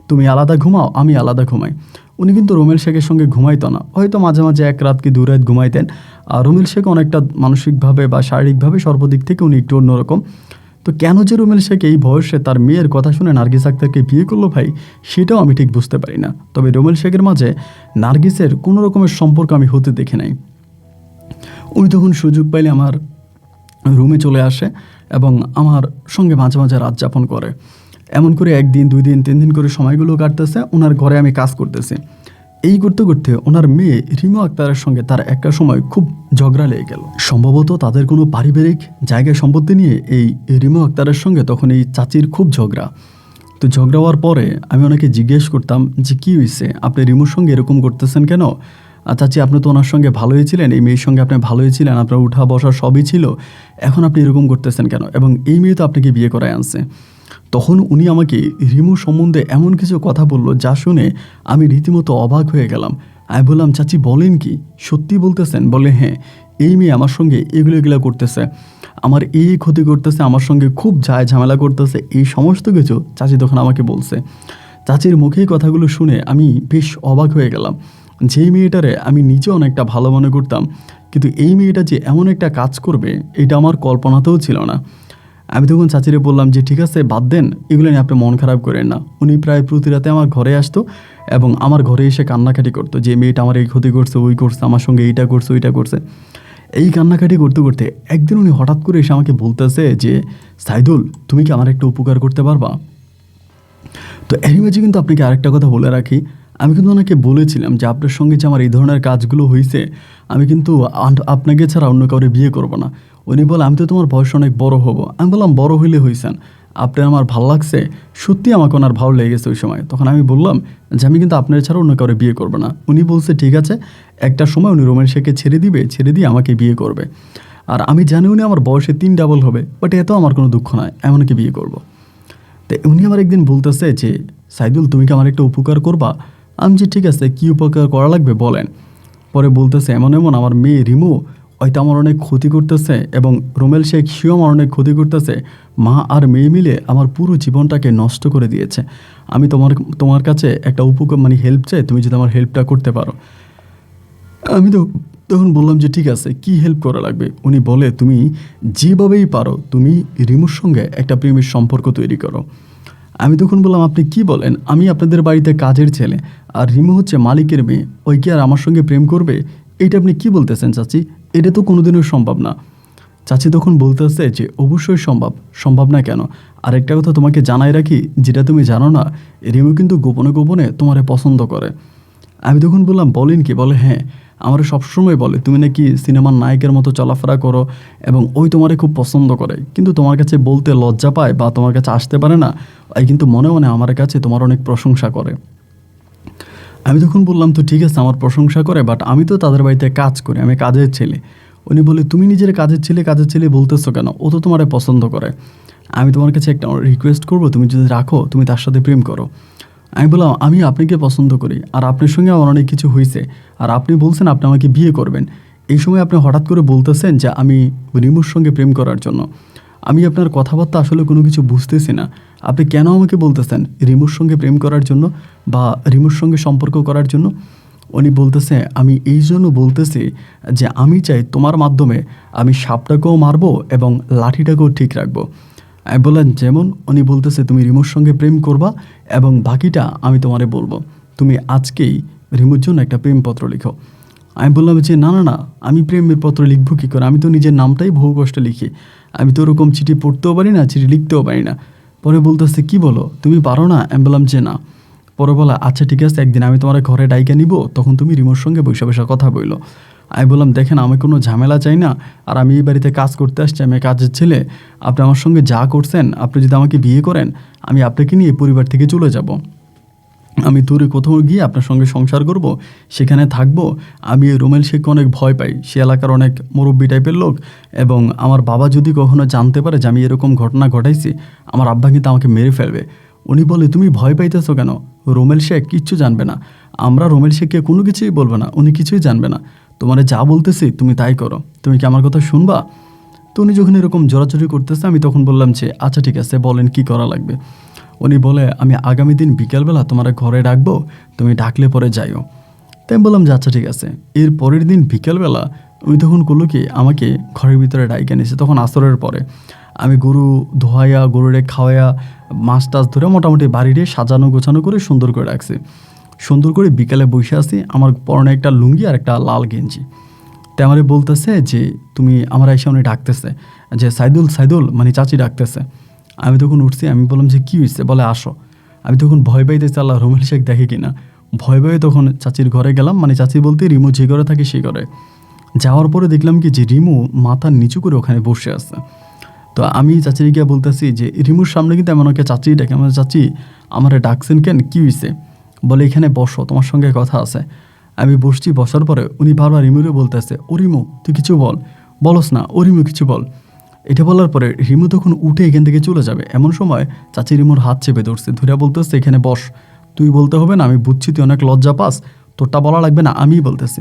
তুমি আলাদা ঘুমাও, আমি আলাদা ঘুমাই। উনি কিন্তু রুমেল শেখের সঙ্গে ঘুমাইতো না, হয়তো মাঝে মাঝে এক রাত কি দু রাত ঘুমাইতেন। আর রুমেল শেখ অনেকটা মানসিকভাবে বা শারীরিকভাবে সর্বদিক থেকে উনি একটু অন্যরকম। তো কেন যে রুমেল শেখ এই বয়সে তার মেয়ের কথা শুনে নার্গিস আক্তারকে বিয়ে করলো ভাই, সেটাও আমি ঠিক বুঝতে পারি না। তবে রুমেল শেখের মাঝে নার্গিসের কোনো রকমের সম্পর্ক আমি হতে দেখি নাই। উনি তখন সুযোগ পাইলে আমার রুমে চলে আসে এবং আমার সঙ্গে মাঝে মাঝে রাত যাপন করে। এমন করে একদিন, 2 দিন, 3 দিন করে সময়গুলো কাটতেছে, ওনার ঘরে আমি কাজ করতেছি। এই করতে করতে ওনার মেয়ে রিমু আক্তারের সঙ্গে তার একটা সময় খুব ঝগড়া লেগে গেল। সম্ভবত তাদের কোনো পারিবারিক জায়গা সম্পত্তি নিয়ে এই রিমু আক্তারের সঙ্গে তখন এই চাচির খুব ঝগড়া। তো ঝগড়া হওয়ার পরে আমি ওনাকে জিজ্ঞেস করতাম যে কী হয়েছে, আপনি রিমুর সঙ্গে এরকম করতেছেন কেন? চাচি আপনি তো ওনার সঙ্গে ভালোই ছিলেন, এই মেয়ের সঙ্গে আপনি ভালোই ছিলেন, আপনার উঠা বসা সবই ছিল, এখন আপনি এরকম করতেছেন কেন? এবং এই মেয়ে তো আপনাকে বিয়ে করায় আনছে। তখন উনি আমাকে রিমু সম্বন্ধে এমন কিছু কথা বললো যা শুনে আমি রীতিমতো অবাক হয়ে গেলাম। আমি বললাম চাচি বলেন কি, সত্যি বলতেছেন? বলে হ্যাঁ, এই মেয়ে আমার সঙ্গে এগুলো করতেছে, আমার এই ক্ষতি করতেছে, আমার সঙ্গে খুব ঝামেলা করতেছে, এই সমস্ত কিছু চাচি তখন আমাকে বলছে। চাচির মুখেই কথাগুলো শুনে আমি বেশ অবাক হয়ে গেলাম। যেই মেয়েটারে আমি নিজে অনেকটা ভালো মনে করতাম, কিন্তু এই মেয়েটা যে এমন একটা কাজ করবে এটা আমার কল্পনাতেও ছিল না। আমি তখন চাচিরে বললাম যে ঠিক আছে বাদ দেন, এগুলো নিয়ে আপনি মন খারাপ করেন না। উনি প্রায় প্রতি রাতে আমার ঘরে আসতো এবং আমার ঘরে এসে কান্নাকাটি করতো যে মেয়েটা আমার এই ক্ষতি করছে, ওই করছে, আমার সঙ্গে এইটা করছে, ওইটা করছে। এই কান্নাকাটি করতে করতে একদিন উনি হঠাৎ করে এসে আমাকে বলতেছে যে সাইদুল তুমি কি আমার একটা উপকার করতে পারবা? তো এর মাঝে কিন্তু আপনাকে আরেকটা কথা বলে রাখি, আমি কিন্তু ওনাকে বলেছিলাম যে আপনার সঙ্গে যে আমার এই ধরনের কাজগুলো হয়েছে, আমি কিন্তু আপনাকে ছাড়া অন্য কাউরে বিয়ে করব না। উনি বলে আমি তো তোমার বয়স অনেক বড় হব। আমি বললাম বড় হইলে হয়েছেন, আপনার আমার ভালো লাগছে, সত্যি আমাকে ওনার ভালো লেগে গেছে ওই সময়। তখন আমি বললাম যে আমি কিন্তু আপনার ছাড়া অন্য কাউরে বিয়ে করবো না। উনি বলছে ঠিক আছে, একটা সময় উনি রোমেন শেখকে ছেড়ে দিয়ে আমাকে বিয়ে করবে। আর আমি জানি উনি আমার বয়সে 3 ডাবল হবে, বাট এত আমার কোনো দুঃখ নয়, এমনকি বিয়ে করব। তো উনি আমার একদিন বলতেছে যে সাইদুল তুমি কি আমার একটা উপকার করবা? আমি যে ঠিক আছে, কী উপকার করা লাগবে বলেন। পরে বলতেছে এমন এমন আমার মেয়ে রিমু হয়তো আমার অনেক ক্ষতি করতেছে এবং রোমেল শেখ সেও আমার অনেক ক্ষতি করতেছে, মা আর মেয়ে মিলে আমার পুরো জীবনটাকে নষ্ট করে দিয়েছে। আমি তোমার কাছে একটা উপকার মানে হেল্প চাই, তুমি যদি আমার হেল্পটা করতে পারো। আমি তো তখন বললাম যে ঠিক আছে, কি হেল্প করা লাগবে? উনি বলে তুমি যেভাবেই পারো তুমি রিমুর সঙ্গে একটা প্রেমের সম্পর্ক তৈরি করো। আমি তখন বললাম আপনি কি বলেন, আমি আপনাদের বাড়িতে কাজের ছেলে আর রিমু হচ্ছে মালিকের মেয়ে, ওই কি আর আমার সঙ্গে প্রেম করবে? এইটা আপনি কি বলতেছেন চাচি? এটা তো কোনোদিনও সম্ভব না। চাচি তখন বলতেছে যে অবশ্যই সম্ভব, সম্ভব না কেন? আরেকটা কথা তোমাকে জানাই রাখি, যেটা তুমি জানো না, রিমু কিন্তু গোপনে গোপনে তোমারে পছন্দ করে। আমি তখন বললাম বলেন কি? বলে হ্যাঁ, আমার সবসময় বলে তুমি নাকি সিনেমার নায়কের মতো চলাফেরা করো এবং ওই তোমারে খুব পছন্দ করে, কিন্তু তোমার কাছে বলতে লজ্জা পায় বা তোমার কাছে আসতে পারে না, এই কিন্তু মনে মনে আমার কাছে তোমার অনেক প্রশংসা করে। আমি তখন বললাম তো ঠিক আছে আমার প্রশংসা করে, বাট আমি তো তাদের বাড়িতে কাজ করি, আমি কাজের ছেলে। উনি বলে তুমি নিজের কাজের ছেলে বলতেছো কেন? ও তো তোমারে পছন্দ করে। আমি তোমার কাছে একটা রিকোয়েস্ট করবো, তুমি যদি রাখো তুমি তার সাথে প্রেম করো। আমি বললাম আমি আপনাকে পছন্দ করি আর আপনার সঙ্গে আমার অনেক কিছু হয়েছে, আর আপনি বলছেন আপনি আমাকে বিয়ে করবেন। এই সময় আপনি হঠাৎ করে বলতেছেন যে আমি রিমুর সঙ্গে প্রেম করার জন্য। আমি আপনার কথাবার্তা আসলে কোনো কিছু বুঝতেছি না। আপনি কেন আমাকে বলতেছেন রিমুর সঙ্গে প্রেম করার জন্য বা রিমুর সঙ্গে সম্পর্ক করার জন্য? উনি বলতেছে আমি এই জন্য বলতেছি যে আমি চাই তোমার মাধ্যমে আমি সাপটাকেও মারবো এবং লাঠিটাকেও ঠিক রাখবো। আমি বললাম যেমন? উনি বলতেছে তুমি রিমুর সঙ্গে প্রেম করবা এবং বাকিটা আমি তোমারে বলবো, তুমি আজকেই রিমুর জন্য একটা প্রেমপত্র লিখো। আমি বললাম যে না না না, আমি প্রেমের পত্র লিখবো কী করে? আমি তো নিজের নামটাই বহু কষ্টে লিখি, আমি তো ওরকম চিঠি পড়তেও পারি না, চিঠি লিখতেও পারি না। পরে বলতেছে কি বলো, তুমি পারো না? আমি বললাম যে না। পরে বলে আচ্ছা ঠিক আছে, একদিন আমি তোমার ঘরে ডাইকা নিব, তখন তুমি রিমোর সঙ্গে বসে বসে কথা বইলো। আমি বললাম দেখেন আমি কোনো ঝামেলা চাই না, আর আমি এই বাড়িতে কাজ করতে আসছি, আমি কাজের ছেলে। আপনি আমার সঙ্গে যা করছেন, আপনি যদি আমাকে বিয়ে করেন আমি আপনাকে নিয়ে পরিবার থেকে চলে যাব। আমি দূরে কোথাও গিয়ে আপনার সঙ্গে সংসার করব, সেখানে থাকবো। আমি এই রুমেল শেখকে অনেক ভয় পাই, সে এলাকার অনেক মুরব্বী টাইপের লোক, এবং আমার বাবা যদি কখনো জানতে পারে যে আমি এরকম ঘটনা ঘটাইছি, আমার আব্বা কিন্তু আমাকে মেরে ফেলবে। উনি বলে তুমি ভয় পাইতেছো কেন, রুমেল শেখ কিচ্ছু জানবে না, আমরা রুমেল শেখকে কোনো কিছুই বলবো না, উনি কিছুই জানবে না, তোমারে যা বলতেছি তুমি তাই করো, তুমি কি আমার কথা শুনবা? তো উনি যখন এরকম জোরাজোরি করতেছে, আমি তখন বললাম যে আচ্ছা ঠিক আছে, বলেন কি করা লাগবে। উনি বলে আমি আগামী দিন বিকেলবেলা তোমার ঘরে ডাকবো, তুমি ডাকলে পরে যাইও। তাই আমি বললাম যে আচ্ছা ঠিক আছে। এর পরের দিন বিকেলবেলা উনি তখন করলো কি, আমাকে ঘরের ভিতরে ডাইকে নিয়েছে, তখন আসরের পরে। আমি গরু ধোয়াইয়া, গরুরে খাওয়াইয়া, মাছ টাছ ধরে মোটামুটি বাড়িতে সাজানো গোছানো করে সুন্দর করে রাখছি। সুন্দর করে বিকেলে বসে আছি, আমার পরনে একটা লুঙ্গি আর একটা লাল গেঞ্জি। তাই আমারে বলতেছে যে তুমি, আমার এসে উনি ডাকতেছে যে সাইদুল সাইদুল, মানে চাচি ডাকতেছে। আমি তখন উঠছি, আমি বললাম যে কী হয়েছে, বলে আসো। আমি তখন ভয় পাইতেছি আল্লাহ রুমেল শেখ দেখে কিনা, ভয় ভয়ে তখন চাচির ঘরে গেলাম, মানে চাচি বলতে রিমু যে ঘরে থাকে সেই ঘরে। যাওয়ার পরে দেখলাম কি যে রিমু মাথা নিচু করে ওখানে বসে আছে। তো আমি চাচির গিয়ে বলতেছি যে রিমুর সামনে কিন্তু এমন ওকে চাচি ডাকে, আমার চাচি আমারে ডাকছেন কেন, কী হয়েছে? বলে এখানে বসো, তোমার সঙ্গে কথা আছে। আমি বসছি, বসার পরে উনি বারবার রিমুরে বলতেছে ও রিমু তুই কিছু বল, বলস না, ও রিমু কিছু বল। এটা বলার পরে রিমু তখন উঠে এখান থেকে চলে যাবে, এমন সময় চাচি রিমুর হাত চেপে ধরছে, ধরে বলতেছে এখানে বস, তুই বলতে হবে না, আমি বুঝছি তুই অনেক লজ্জা পাস, তোরটা বলা লাগবে না, আমিই বলতেছি।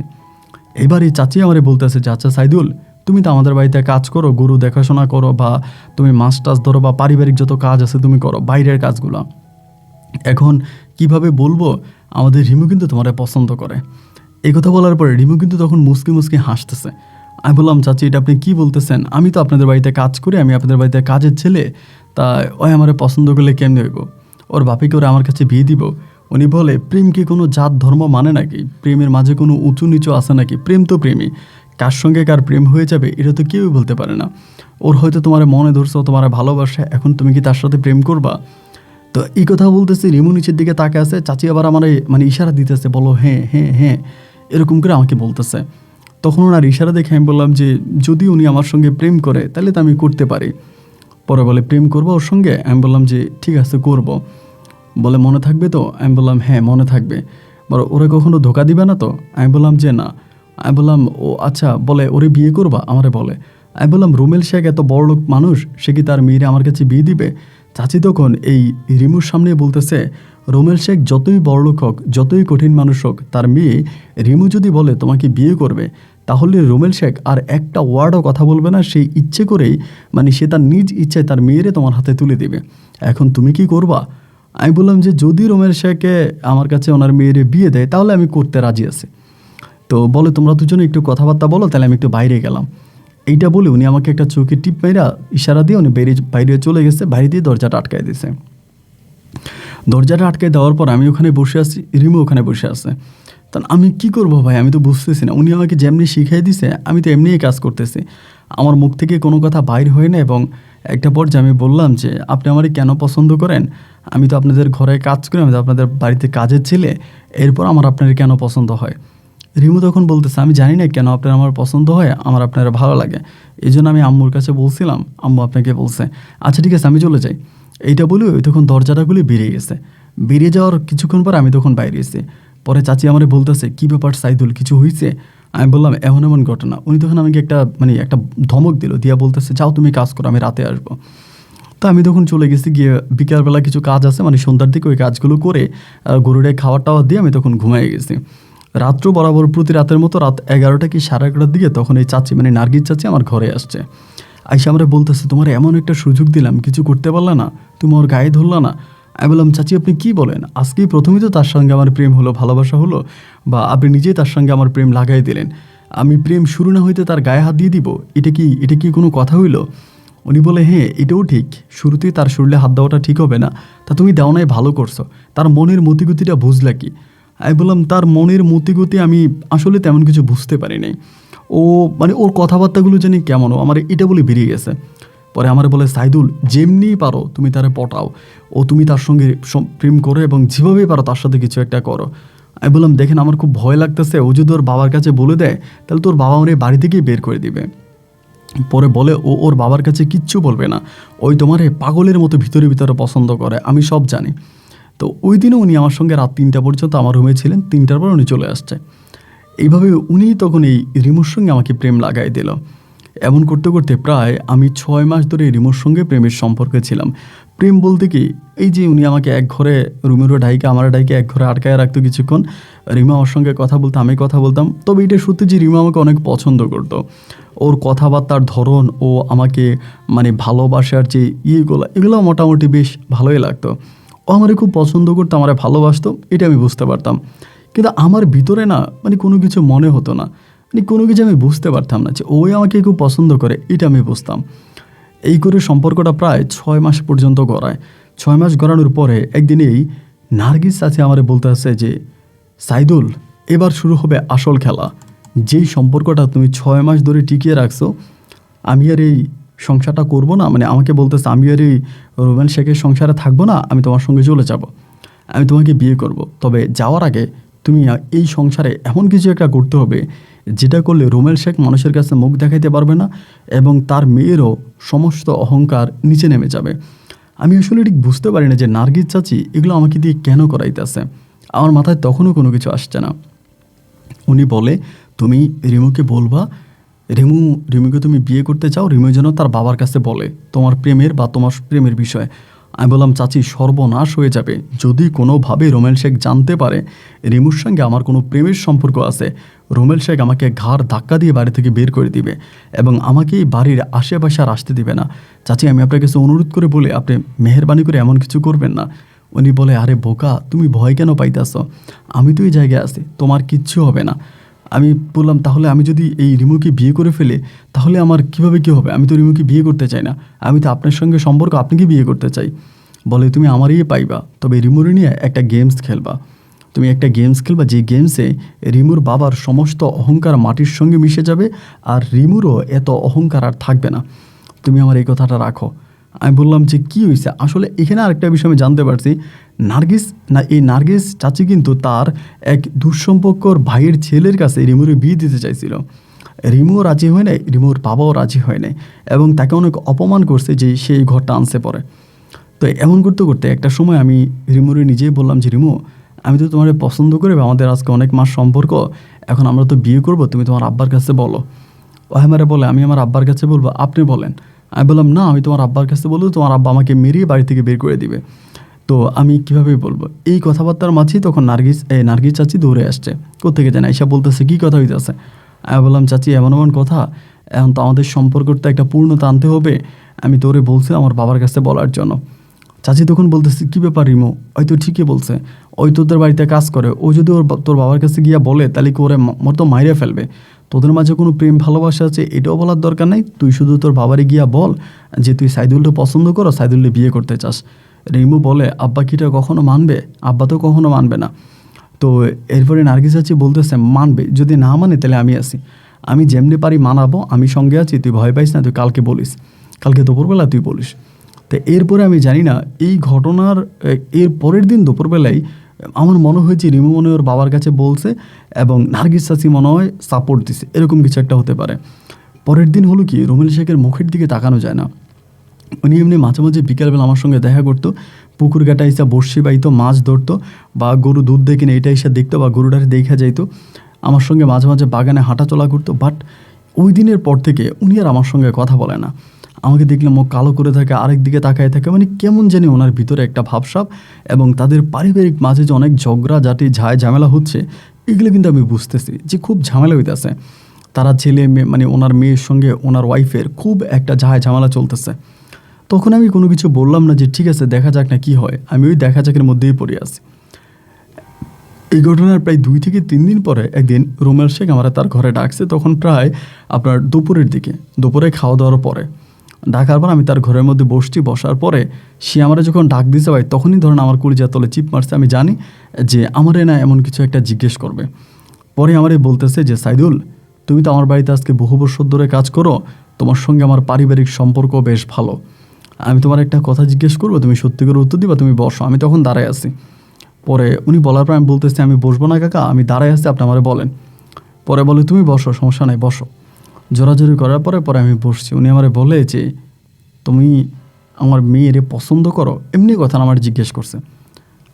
এবার এই চাচি আমারে বলতেছে যে আচ্ছা সাইদুল, তুমি তো আমাদের বাড়িতে কাজ করো, গরু দেখাশোনা করো, বা তুমি মাছ টাছ ধরো, বা পারিবারিক যত কাজ আছে তুমি করো, বাইরের কাজগুলো। এখন কিভাবে বলবো, আমাদের রিমু কিন্তু তোমারে পছন্দ করে। এই কথা বলার পরে রিমু কিন্তু তখন মুসকি মুসকি হাসতেছে। আমি বললাম চাচি এটা আপনি কী বলতেছেন, আমি তো আপনাদের বাড়িতে কাজ করি, আমি আপনাদের বাড়িতে কাজের ছেলে, তা ওই আমারে পছন্দ করলে কেমনে হইব, ওর বাপিকে ওরা আমার কাছে বিয়ে দিব? উনি বলে প্রেম কি কোনো জাত ধর্ম মানে নাকি, প্রেমের মাঝে কোনো উঁচু নিচু আছে নাকি, প্রেম তো প্রেমই, কার সঙ্গে কার প্রেম হয়ে যাবে এটা তো কেউই বলতে পারে না। ওর হয়তো তোমার মনে ধরছে, তোমার ভালোবাসে, এখন তুমি কি তার সাথে প্রেম করবা? তো এই কথা বলতেছে, রিমু নিচের দিকে তাকে আছে, চাচি আবার আমার মানে ইশারা দিতেছে, বলো হ্যাঁ হ্যাঁ হ্যাঁ, এরকম করে আমাকে বলতেছে। তখন ওনার ইশারা দেখে আমি বললাম যে যদি উনি আমার সঙ্গে প্রেম করে তাহলে তো আমি করতে পারি। পরে বলে প্রেম করবো ওর সঙ্গে? আমি বললাম যে ঠিক আছে করব। বলে মনে থাকবে তো? আমি বললাম হ্যাঁ মনে থাকবে। বলে ওরা কখনো ধোকা দিবে না তো? আমি বললাম যে না। আমি বললাম ও আচ্ছা, বলে ওরে বিয়ে করবা? আমারে বলে। আমি বললাম রুমেল শেখ এত বড়লোক মানুষ, সে কি তার মেয়েরে আমার কাছে বিয়ে দিবে? চাচি তখন এই রিমুর সামনে বলতেছে রুমেল শেখ যতই বড়লোক হোক, যতই কঠিন মানুষ হোক, তার মেয়ে রিমু যদি বলে তোমাকে বিয়ে করবে, তাহলে রুমেল শেখ আর একটা ওয়ার্ডও কথা বলবে না, সেই ইচ্ছে করেই, মানে সে তার নিজ ইচ্ছায় তার মেয়েরে তোমার হাতে তুলে দেবে। এখন তুমি কি করবা? আমি বললাম যে যদি রুমেল শেখকে আমার কাছে ওনার মেয়েরে বিয়ে দেয় তাহলে আমি করতে রাজি আছি। তো বলে তোমরা দুজনে একটু কথাবার্তা বলো, তাহলে আমি একটু বাইরে গেলাম। এইটা বলে উনি আমাকে একটা চোখে টিপ মেরা ইশারা দিয়ে উনি বাইরে চলে গেছে, বাইরে দিয়ে দরজাটা আটকায় দিয়েছে। দরজাটা আটকায় দেওয়ার পর আমি ওখানে বসে আছি, রিমু ওখানে বসে আছে। তা আমি কি করব ভাই, আমি তো বুঝতেছি না। উনি আমাকে যেমনি শিখিয়ে দিছে আমি তো এমনিই কাজ করতেছি, আমার মুখ থেকে কোনো কথা বাইর হয় না। এবং একটা পর্যায়ে আমি বললাম যে আপনি আমারে কেন পছন্দ করেন, আমি তো আপনাদের ঘরে কাজ করি, আমি তো আপনাদের বাড়িতে কাজের ছেলে, এরপর আমার আপনার কেন পছন্দ হয়? রিমু তখন বলতেছে আমি জানি না কেন আপনার আমার পছন্দ হয়, আমার আপনারা ভালো লাগে, এই জন্য আমি আম্মুর কাছে বলছিলাম, আম্মু আপনাকে বলছে। আচ্ছা ঠিক আছে আমি চলে যাই। এইটা বলে ওই তখন দরজাটা খুলে বেরিয়ে গেছে। বেরিয়ে যাওয়ার কিছুক্ষণ পর আমি তখন বাইরে এসেছি। পরে চাচি আমারে বলতেছে কী ব্যাপার সাইদুল, কিছু হয়েছে? আমি বললাম এমন এমন ঘটনা। উনি তখন আমাকে একটা ধমক দিল, দিয়া বলতেছে যাও তুমি কাজ করো, আমি রাতে আসবো। তো আমি তখন চলে গেছি, গিয়ে বিকালবেলা কিছু কাজ আছে, মানে সন্ধ্যার দিকে ওই কাজগুলো করে গরুরে খাওয়ার টাওয়ার দিয়ে আমি তখন ঘুমিয়ে গেছি। রাত্র বরাবর প্রতি রাতের মতো রাত 11টা কি 11:30 দিকে তখন এই চাচি, মানে নার্গিস চাচি আমার ঘরে আসছে। আইসা আমরা বলতেছে তোমার এমন একটা সুযোগ দিলাম, কিছু করতে পারলা না, তুমি ওর গায়ে ধরলা না। আমি বললাম চাচি আপনি কি বলেন, আজকেই প্রথমেই তো তার সঙ্গে আমার প্রেম হলো, ভালোবাসা হলো, বা আপনি নিজেই তার সঙ্গে আমার প্রেম লাগাই দিলেন, আমি প্রেম শুরু না হইতে তার গায়ে হাত দিয়ে দিব? এটা কি কোনো কথা হইল? উনি বলে হ্যাঁ এটাও ঠিক, শুরুতেই তার শরীরে হাত দেওয়াটা ঠিক হবে না, তা তুমি দাও নাই ভালো করছো, তার মনের মতিগতিটা বুঝলা কি? আমি বললাম তার মনের মতিগতি আমি আসলে তেমন কিছু বুঝতে পারি নাই, ও মানে ওর কথাবার্তাগুলো জানি কেমন, ও আমার এটা বলে বেরিয়ে গেছে। পরে আমার বলে সাইদুল যেমনি পারো তুমি তারে পটাও, ও তুমি তার সঙ্গে প্রেম করো এবং যেভাবেই পারো তার সাথে কিছু একটা করো। আমি বললাম দেখেন আমার খুব ভয় লাগতেছে, ও যদি ওর বাবার কাছে বলে দেয় তাহলে তোর বাবা আমার এই বাড়ি থেকেই বের করে দিবে। পরে বলে ও ওর বাবার কাছে কিচ্ছু বলবে না, ওই তোমার পাগলের মতো ভিতরে ভিতরে পছন্দ করে, আমি সব জানি। তো ওই দিনও উনি আমার সঙ্গে রাত 3টা পর্যন্ত আমার রুমে ছিলেন, 3টার পর উনি চলে আসছে। এইভাবে উনি তখন এই রিমুর সঙ্গে আমাকে প্রেম লাগাই দিল। এমন করতে করতে প্রায় আমি 6 মাস ধরে রিমুর সঙ্গে প্রেমের সম্পর্কে ছিলাম। প্রেম বলতে কি, এই যে উনি আমাকে এক ঘরে রুমেরও ডাইকে আমার ডাইকে এক ঘরে আটকায় রাখতো কিছুক্ষণ, রিমা আমার সঙ্গে কথা বলতো, আমি কথা বলতাম। তবে এটা সত্যি যে রিমা আমাকে অনেক পছন্দ করতো, ওর কথাবার্তার ধরন, ও আমাকে মানে ভালোবাসার যে এগুলো মোটামুটি বেশ ভালোই লাগতো। ও আমারে খুব পছন্দ করতো, আমারে ভালোবাসতো, এটা আমি বুঝতে পারতাম। কিন্তু আমার ভিতরে না মানে কোনো কিছু মনে হতো না, মানে কোনো কিছু আমি বুঝতে পারতাম না যে ওই আমাকে খুব পছন্দ করে, এটা আমি বুঝতাম। এই করে সম্পর্কটা প্রায় 6 মাস পর্যন্ত গড়ায়। 6 মাস গড়ানোর পরে একদিনেই নার্গিস আছে আমারে বলতে আছে যে সাইদুল এবার শুরু হবে আসল খেলা, যেই সম্পর্কটা তুমি 6 মাস ধরে টিকিয়ে রাখছো, আমি আর এই সংসারটা করব না, মানে আমাকে বলতেছে আমি আর এই রোমান শেখের সংসারে থাকবো না, আমি তোমার সঙ্গে চলে যাব, আমি তোমাকে বিয়ে করব। তবে যাওয়ার আগে তুমি এই সংসারে এমন কিছু একটা করতে হবে যেটা করলে রোমেল শেখ মানুষের কাছে মুখ দেখাইতে পারবে না এবং তার মেয়েরও সমস্ত অহংকার নিচে নেমে যাবে। আমি আসলে ঠিক বুঝতে পারি না যে নার্গিস চাচি এগুলো আমাকে দিয়ে কেন করাইতেছে, আমার মাথায় তখনও কোনো কিছু আসছে না। উনি বলে তুমি রিমুকে বলবা, রিমুকে তুমি বিয়ে করতে চাও, রিমু যেন তার বাবার কাছে বলে তোমার প্রেমের বা তোমার প্রেমের বিষয়ে। আমি বললাম চাচি সর্বনাশ হয়ে যাবে যদি কোনোভাবে রোমেল শেখ জানতে পারে রিমুর সঙ্গে আমার কোনো প্রেমের সম্পর্ক আছে, রোমেল শেখ আমাকে ঘাড় ধাক্কা দিয়ে বাড়ি থেকে বের করে দিবে এবং আমাকে এই বাড়ির আশেপাশে আর আসতে দিবে না। চাচি আমি আপনার কাছে অনুরোধ করে বলে আপনি মেহেরবানি করে এমন কিছু করবেন না। উনি বলে আরে বোকা তুমি ভয় কেন পাইতেছ, আমি তো এই জায়গায় আছি, তোমার কিচ্ছু হবে না। আমি বললাম তাহলে আমি যদি এই রিমুকে বিয়ে করে ফেলে তাহলে আমার কিভাবে কী হবে, আমি তো রিমুকে বিয়ে করতে চাই না, আমি তো আপনার সঙ্গে সম্পর্ক আপনাকে বিয়ে করতে চাই। বলে তুমি আমারই পাইবা, তবে রিমুরে নিয়ে একটা গেমস খেলবা, তুমি একটা গেমস খেলবা যে গেমসে রিমুর বাবার সমস্ত অহংকার মাটির সঙ্গে মিশে যাবে আর রিমুরও এত অহংকার আর থাকবে না, তুমি আমার এই কথাটা রাখো। আমি বললাম যে কী হয়েছে, আসলে এখানে আরেকটা বিষয় আমি জানতে পারছি, নার্গিস চাচি কিন্তু তার এক দুঃসম্পর্কর ভাইয়ের ছেলের কাছে রিমুরে বিয়ে দিতে চাইছিল। রিমুও রাজি হয় নাই, রিমুর বাবাও রাজি হয় নাই এবং তাকে অনেক অপমান করছে যে সেই ঘরটা আনছে পরে। তো এমন করতে করতে একটা সময় আমি রিমুরে নিজেই বললাম যে রিমু আমি তো তোমার পছন্দ করি, আমাদের আজকে অনেক মাস সম্পর্ক, এখন আমরা তো বিয়ে করব, তুমি তোমার আব্বার কাছে বলো। ও আমারে বলে আমি আমার আব্বার কাছে বলবো, আপনি বলেন। আমি বললাম না আমি তোমার আব্বার কাছে বলবো, তোমার আব্বা আমাকে মেরিয়ে বাড়ি থেকে বের করে দিবে, তো আমি কীভাবে বলবো। এই কথাবার্তার মাঝেই তখন নার্গিস চাচি দৌড়ে আসছে, কোত্থেকে জানে এসব বলতেছে কী কথা হইতেছে। আমি বললাম চাচি এমন এমন কথা, এখন তো আমাদের সম্পর্কটা একটা পূর্ণতা আনতে হবে, আমি তোরে বলছি আমার বাবার কাছে বলার জন্য। চাচি তখন বলতেছে কী ব্যাপার রিমু, ওই তো ঠিকই বলছে, ওই তোদের বাড়িতে কাজ করে, ও যদি তোর বাবার কাছে গিয়া বলে তাহলে কি ওরে তো মাইরে ফেলবে, তোদের মাঝে কোনো প্রেম ভালোবাসা আছে এটাও বলার দরকার নাই, তুই শুধু তোর বাবারে গিয়া বল যে তুই সাইদুলকে পছন্দ করো, সাইদুলকে বিয়ে করতে চাস। রিমু বলে আব্বা কিটা কখনো মানবে, আব্বা তো কখনো মানবে না। তো এরপরে নার্গিস চাচি বলতেছে মানবে, যদি না মানে তাহলে আমি আছি, আমি যেমনি পারি মানাবো, আমি সঙ্গে আছি, তুই ভয় পাইস না, তুই কালকে বলিস, কালকে দুপুরবেলা তুই বলিস। তো এরপরে আমি জানি না এই ঘটনার এর পরের দিন দুপুরবেলায় আমার মনে হয়েছে রিমু মনে ওর বাবার কাছে বলছে এবং নার্গিস চাচি মনে হয় সাপোর্ট দিছে, এরকম কিছু একটা হতে পারে। পরের দিন হলো কি রোমেল শেখের মুখের দিকে তাকানো যায় না, উনি এমনি মাঝে মাঝে বিকেলবেলা আমার সঙ্গে দেখা করতো, পুকুর ঘাটা এসে বড়শি বাইতো, মাছ ধরতো বা গরু দুধ দেখে কিনে এটা এসে দেখতো বা গরুটারে দেখা যাইতো, আমার সঙ্গে মাঝে মাঝে বাগানে হাঁটাচলা করতো। বাট ওই দিনের পর থেকে উনি আর আমার সঙ্গে কথা বলে না, আমাকে দেখলে মুখ কালো করে থাকে, আরেক দিকে তাকায় থাকে, মানে কেমন জানি ওনার ভিতরে একটা ভাবসাব এবং তাদের পারিবারিক মাঝে যে অনেক ঝগড়া ঝাঁটি ঝামেলা হচ্ছে এগুলো কিন্তু আমি বুঝতেছি যে খুব ঝামেলা হইতেছে। তারা ছেলে মেয়ে মানে ওনার মেয়ের সঙ্গে ওনার ওয়াইফের খুব একটা ঝামেলা চলতেছে। তখন আমি কোনো কিছু বললাম না যে ঠিক আছে দেখা যাক না কি হয়, আমি ওই দেখা যাকের মধ্যেই পড়ে আছি। এই ঘটনার প্রায় 2 থেকে 3 দিন পরে একদিন রোমেল শেখ আমরা তার ঘরে ডাকছে, তখন প্রায় আপনার দুপুরের দিকে, দুপুরে খাওয়া দাওয়ার পরে ডাকার পর আমি তার ঘরের মধ্যে বসার পরে সে আমরা যখন ডাক দিতে পাই তখনই ধরেন আমার কলিজার তলে চিপ মারছে, আমি জানি যে আমারে না এমন কিছু একটা জিজ্ঞেস করবে। পরে আমারে বলতেছে যে সাইদুল তুমি তো আমার বাড়িতে আজকে বহু বছর ধরে কাজ করো, তোমার সঙ্গে আমার পারিবারিক সম্পর্ক বেশ ভালো। আমি তোমার একটা কথা জিজ্ঞেস করবো, তুমি সত্যি করে উত্তর দিবা, তুমি বসো। আমি তখন দাঁড়ায় আছি। পরে উনি বলার পর আমি বলতেছি আমি বসবো না কাকা, আমি দাঁড়ায় আছি, আপনি আমারে বলেন। পরে বলে তুমি বসো, সমস্যা নাই, বসো। জোরাজোরি করার পরে পরে আমি বসছি। উনি আমারে বলে যে তুমি আমার মেয়েরে পছন্দ করো, এমনি কথা আমার জিজ্ঞেস করছে।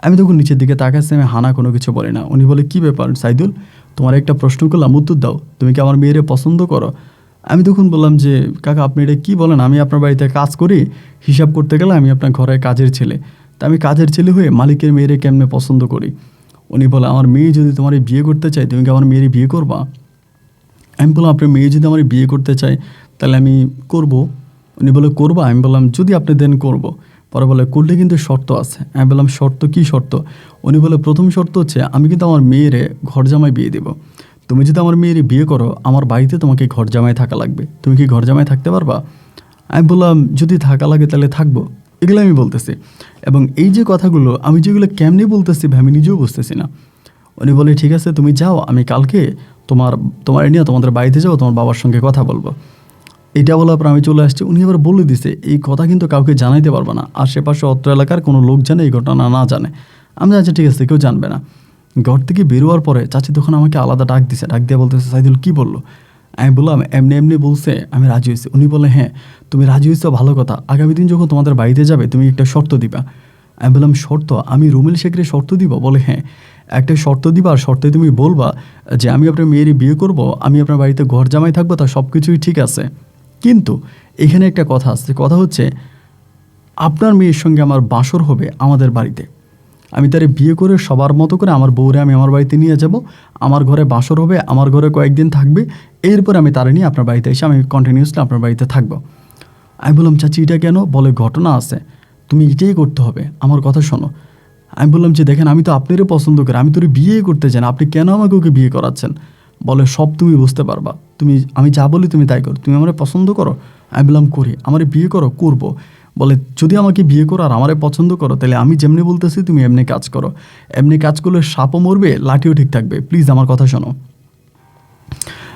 আমি তখন নিচের দিকে তাকাচ্ছি, আমি হানা কোনো কিছু বলি না। উনি বলে কী ব্যাপার সাইদুল, তোমার একটা প্রশ্ন করলাম, উত্তর দাও, তুমি কি আমার মেয়েরে পছন্দ করো? আমি তখন বললাম যে কাকা আপনি এটা কী বলেন, আমি আপনার বাড়িতে কাজ করি, হিসাব করতে গেলে আমি আপনার ঘরে কাজের ছেলে, তা আমি কাজের ছেলে হয়ে মালিকের মেয়েরে কেমনে পছন্দ করি? উনি বলে আমার মেয়ে যদি তোমার বিয়ে করতে চাই, তুমি কি আমার মেয়েরই বিয়ে করবা? আমি বললাম আপনার মেয়ে যদি আমার বিয়ে করতে চায় তাহলে আমি করব। উনি বলে করবা? আমি বললাম যদি আপনি দেন করব। পরে বলে করলে কিন্তু শর্ত আছে। আমি বললাম শর্ত কী শর্ত? উনি বলে প্রথম শর্ত হচ্ছে আমি কিন্তু আমার মেয়েরে ঘর জামাই বিয়ে দেবো। তুমি যদি আমার মেয়েরে বিয়ে করো, আমার বাড়িতে তোমাকে ঘর জামাই থাকা লাগবে। তুমি কি ঘর জামাই থাকতে পারবা? আমি বললাম যদি থাকা লাগে তাহলে থাকবো। এগুলো আমি বলতেছি, এবং এই যে কথাগুলো আমি যেগুলো কেমনি বলতেছি আমি নিজেও বুঝতেছি না। উনি বলে ঠিক আছে তুমি যাও, আমি কালকে তোমার নিয়ে তোমাদের বাড়িতে যাবো, তোমার বাবার সঙ্গে কথা বলবো। এটা বলার পর আমি চলে আসছি। উনি আবার বলে দিছে এই কথা কিন্তু কাউকে জানাইতে পারবে না, আশেপাশে অত্র এলাকার কোনো লোক জানে এই ঘটনা না জানে। আমি আচ্ছা ঠিক আছে, কেউ জানবে না। ঘর থেকে বেরোয়ার পরে চাচি তখন আমাকে আলাদা ডাক দিছে, ডাক দিয়ে বলতেছে সাইদুল কী বললো? আমি বললাম এমনি এমনি বলছে, আমি রাজি হয়েছি। উনি বলে হ্যাঁ তুমি রাজি হয়েছো ভালো কথা, আগামী দিন যখন তোমাদের বাড়িতে যাবে তুমি একটা শর্ত দিবা। আমি বললাম শর্ত? আমি রুমেল শেখরে শর্ত দিব? বলে হ্যাঁ একটা শর্ত দিবা, আর শর্তে তুমি বলবা যে আমি আপনার মেয়েরই বিয়ে করব, আমি আপনার বাড়িতে ঘর জামাই থাকবো, তা সব কিছুই ঠিক আছে, কিন্তু এখানে একটা কথা আছে। কথা হচ্ছে আপনার মেয়ের সঙ্গে আমার বাসর হবে আমাদের বাড়িতে। আমি তারে বিয়ে করে সবার মতো করে আমার বউরে আমি আমার বাড়িতে নিয়ে যাব, আমার ঘরে বাসর হবে, আমার ঘরে কয়েকদিন থাকবে, এরপর আমি তারে নিয়ে আপনার বাড়িতে এসে আমি কন্টিনিউসলি আপনার বাড়িতে থাকবো। আমি বললাম চাচি এটা কেন? বলে ঘটনা আছে, তুমি এটাই করতে হবে, আমার কথা শোনো। আমি বললাম যে দেখেন আমি তো আপনারই পছন্দ করি, আমি তোর বিয়ে করতে চাই না, আপনি কেন আমাকে ওকে বিয়ে করাচ্ছেন? বলে সব তুমি বুঝতে পারবা, আমি যা বলি তুমি তাই করো, তুমি আমার পছন্দ করো? আমি বললাম করি। আমার বিয়ে করো? করবো। বলে যদি আমাকে বিয়ে করো আর আমারে পছন্দ করো তাহলে আমি যেমনি বলতেছি তুমি এমনি কাজ করো, এমনি কাজ করলে সাপও মরবে লাঠিও ঠিক থাকবে, প্লিজ আমার কথা শোনো।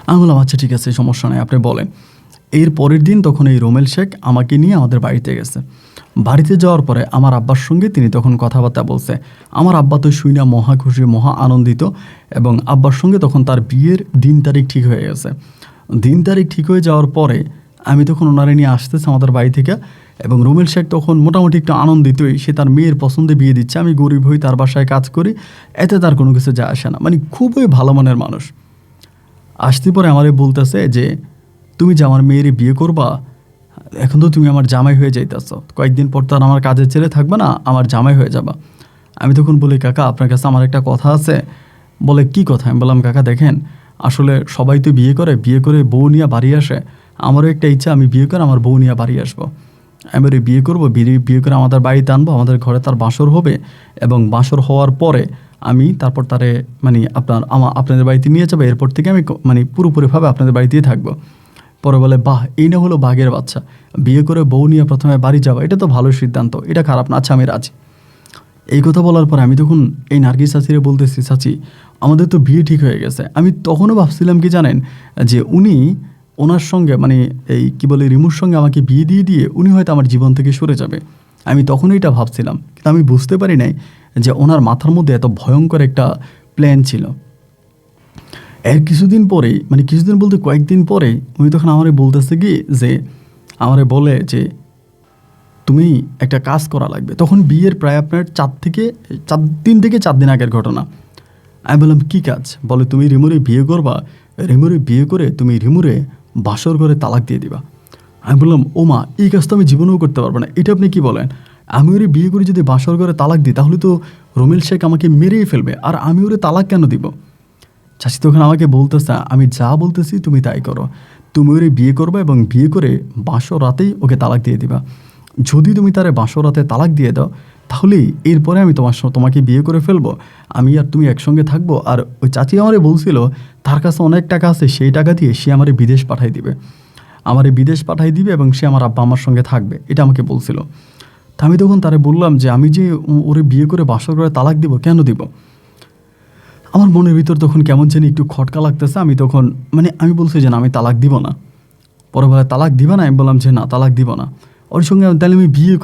আমি বললাম আচ্ছা ঠিক আছে সমস্যা নেই, আপনি বলেন। এর পরের দিন তখন এই রোমেল শেখ আমাকে নিয়ে আমাদের বাড়িতে গেছে। বাড়িতে যাওয়ার পরে আমার আব্বার সঙ্গে তিনি তখন কথাবার্তা বলছে। আমার আব্বা তো শুই না মহা খুশি, মহা আনন্দিত, এবং আব্বার সঙ্গে তখন তার বিয়ের দিন তারিখ ঠিক হয়ে গেছে। দিন তারিখ ঠিক হয়ে যাওয়ার পরে আমি তখন ওনারে নিয়ে আসতেছে আমাদের বাড়ি থেকে, এবং রুমেল শেখ তখন মোটামুটি একটু আনন্দিতই, সে তার মেয়ের পছন্দে বিয়ে দিচ্ছে। আমি গরিব হই, তার বাসায় কাজ করি, এতে তার কোনো কিছু যায় আসে না, মানে খুবই ভালো মনের মানুষ। আসতে পরে আমারে বলতেছে যে তুমি যে আমার মেয়েরই বিয়ে করবা, এখন তো তুমি আমার জামাই হয়ে যাইতেছ, কয়েকদিন পর তো আর আমার কাজের ছেলে থাকবে না, আমার জামাই হয়ে যাবা। আমি তখন বলি কাকা আপনার কাছে আমার একটা কথা আছে। বলে কি কথা? আমি বললাম কাকা দেখেন আসলে সবাই তো বিয়ে করে বউ নিয়ে বাড়ি আসে, আমারও একটা ইচ্ছা আমি বিয়ে করে আমার বউ নিয়ে বাড়ি আসবো। আমি বিয়ে করবো, বিয়ে করে আমাদের বাড়িতে আনবো, আমাদের ঘরে তার বাসর হবে, এবং বাসর হওয়ার পরে আমি তারপর তারে মানে আপনাদের বাড়িতে নিয়ে যাবো, এরপর থেকে আমি মানে পুরোপুরিভাবে আপনাদের বাড়িতেই থাকবো। পরে বলে বাহ এই না হলো বাঘের বাচ্চা, বিয়ে করে বউ নিয়ে প্রথমে বাড়ি যাওয়া, এটা তো ভালো সিদ্ধান্ত, এটা খারাপ না, আচ্ছা আমি রাজি। এই কথা বলার পর আমি তখন এই নার্গিস চাচিরে বলতেছি চাচি আমাদের তো বিয়ে ঠিক হয়ে গেছে। আমি তখনও ভাবছিলাম কি জানেন, যে উনি ওনার সঙ্গে মানে এই কি বলে রিমুর সঙ্গে আমাকে বিয়ে দিয়ে উনি হয়তো আমার জীবন থেকে সরে যাবে। আমি তখনই এটা ভাবছিলাম, কিন্তু আমি বুঝতে পারি নাই যে ওনার মাথার মধ্যে এত ভয়ঙ্কর একটা প্ল্যান ছিল। এর কিছুদিন পরেই, মানে কিছুদিন বলতে কয়েকদিন পরে, উনি তখন আমারে বলতেছে কি যে আমারে বলে যে তুমি একটা কাজ করা লাগবে। তখন বিয়ের প্রায় আপনার 3 থেকে 4 দিন আগের ঘটনা। আমি বললাম কী কাজ? বলে তুমি রিমুরে বিয়ে করবা, রিমুরে বিয়ে করে তুমি রিমুরে বাসর করে তালাক দিয়ে দিবা। আমি বললাম ও মা এই কাজ তো আমি জীবনেও করতে পারবো না, এটা আপনি কি বলেন? আমি ওরে বিয়ে করে যদি বাসর করে তালাক দিই তাহলে তো রোমেল শেখ আমাকে মেরেই ফেলবে, আর আমি ওরে তালাক কেন দিব? চাচি তখন আমাকে বলতেছে আমি যা বলতেছি তুমি তাই করো, তুমি ওরে বিয়ে করবে এবং বিয়ে করে বাসর রাতেই ওকে তালাক দিয়ে দিবা। যদি তুমি তারে বাসর রাতে তালাক দিয়ে দাও তাহলে এরপরে আমি তোমাকে বিয়ে করে ফেলবো, আমি আর তুমি একসঙ্গে থাকবো। আর ওই চাচি আমারে বলছিল তার কাছে অনেক টাকা আছে, সেই টাকা দিয়ে সে আমারে বিদেশ পাঠাই দিবে, এবং সে আমার আব্বা আমার সঙ্গে থাকবে, এটা আমাকে বলছিল। তা আমি তখন তারে বললাম যে আমি যে ওরে বিয়ে করে বাসর করে তালাক দিব, কেন দিব? আমার মনের ভিতর তখন কেমন জানি একটু খটকা লাগতেছে। আমি তখন আমি বলছি যে না আমি তালাক দিব না। পরে বলে তালাক দিবা না? আমি বললাম যে না, তালাক দিব না। ওর সঙ্গে তাহলে আমি বিয়ে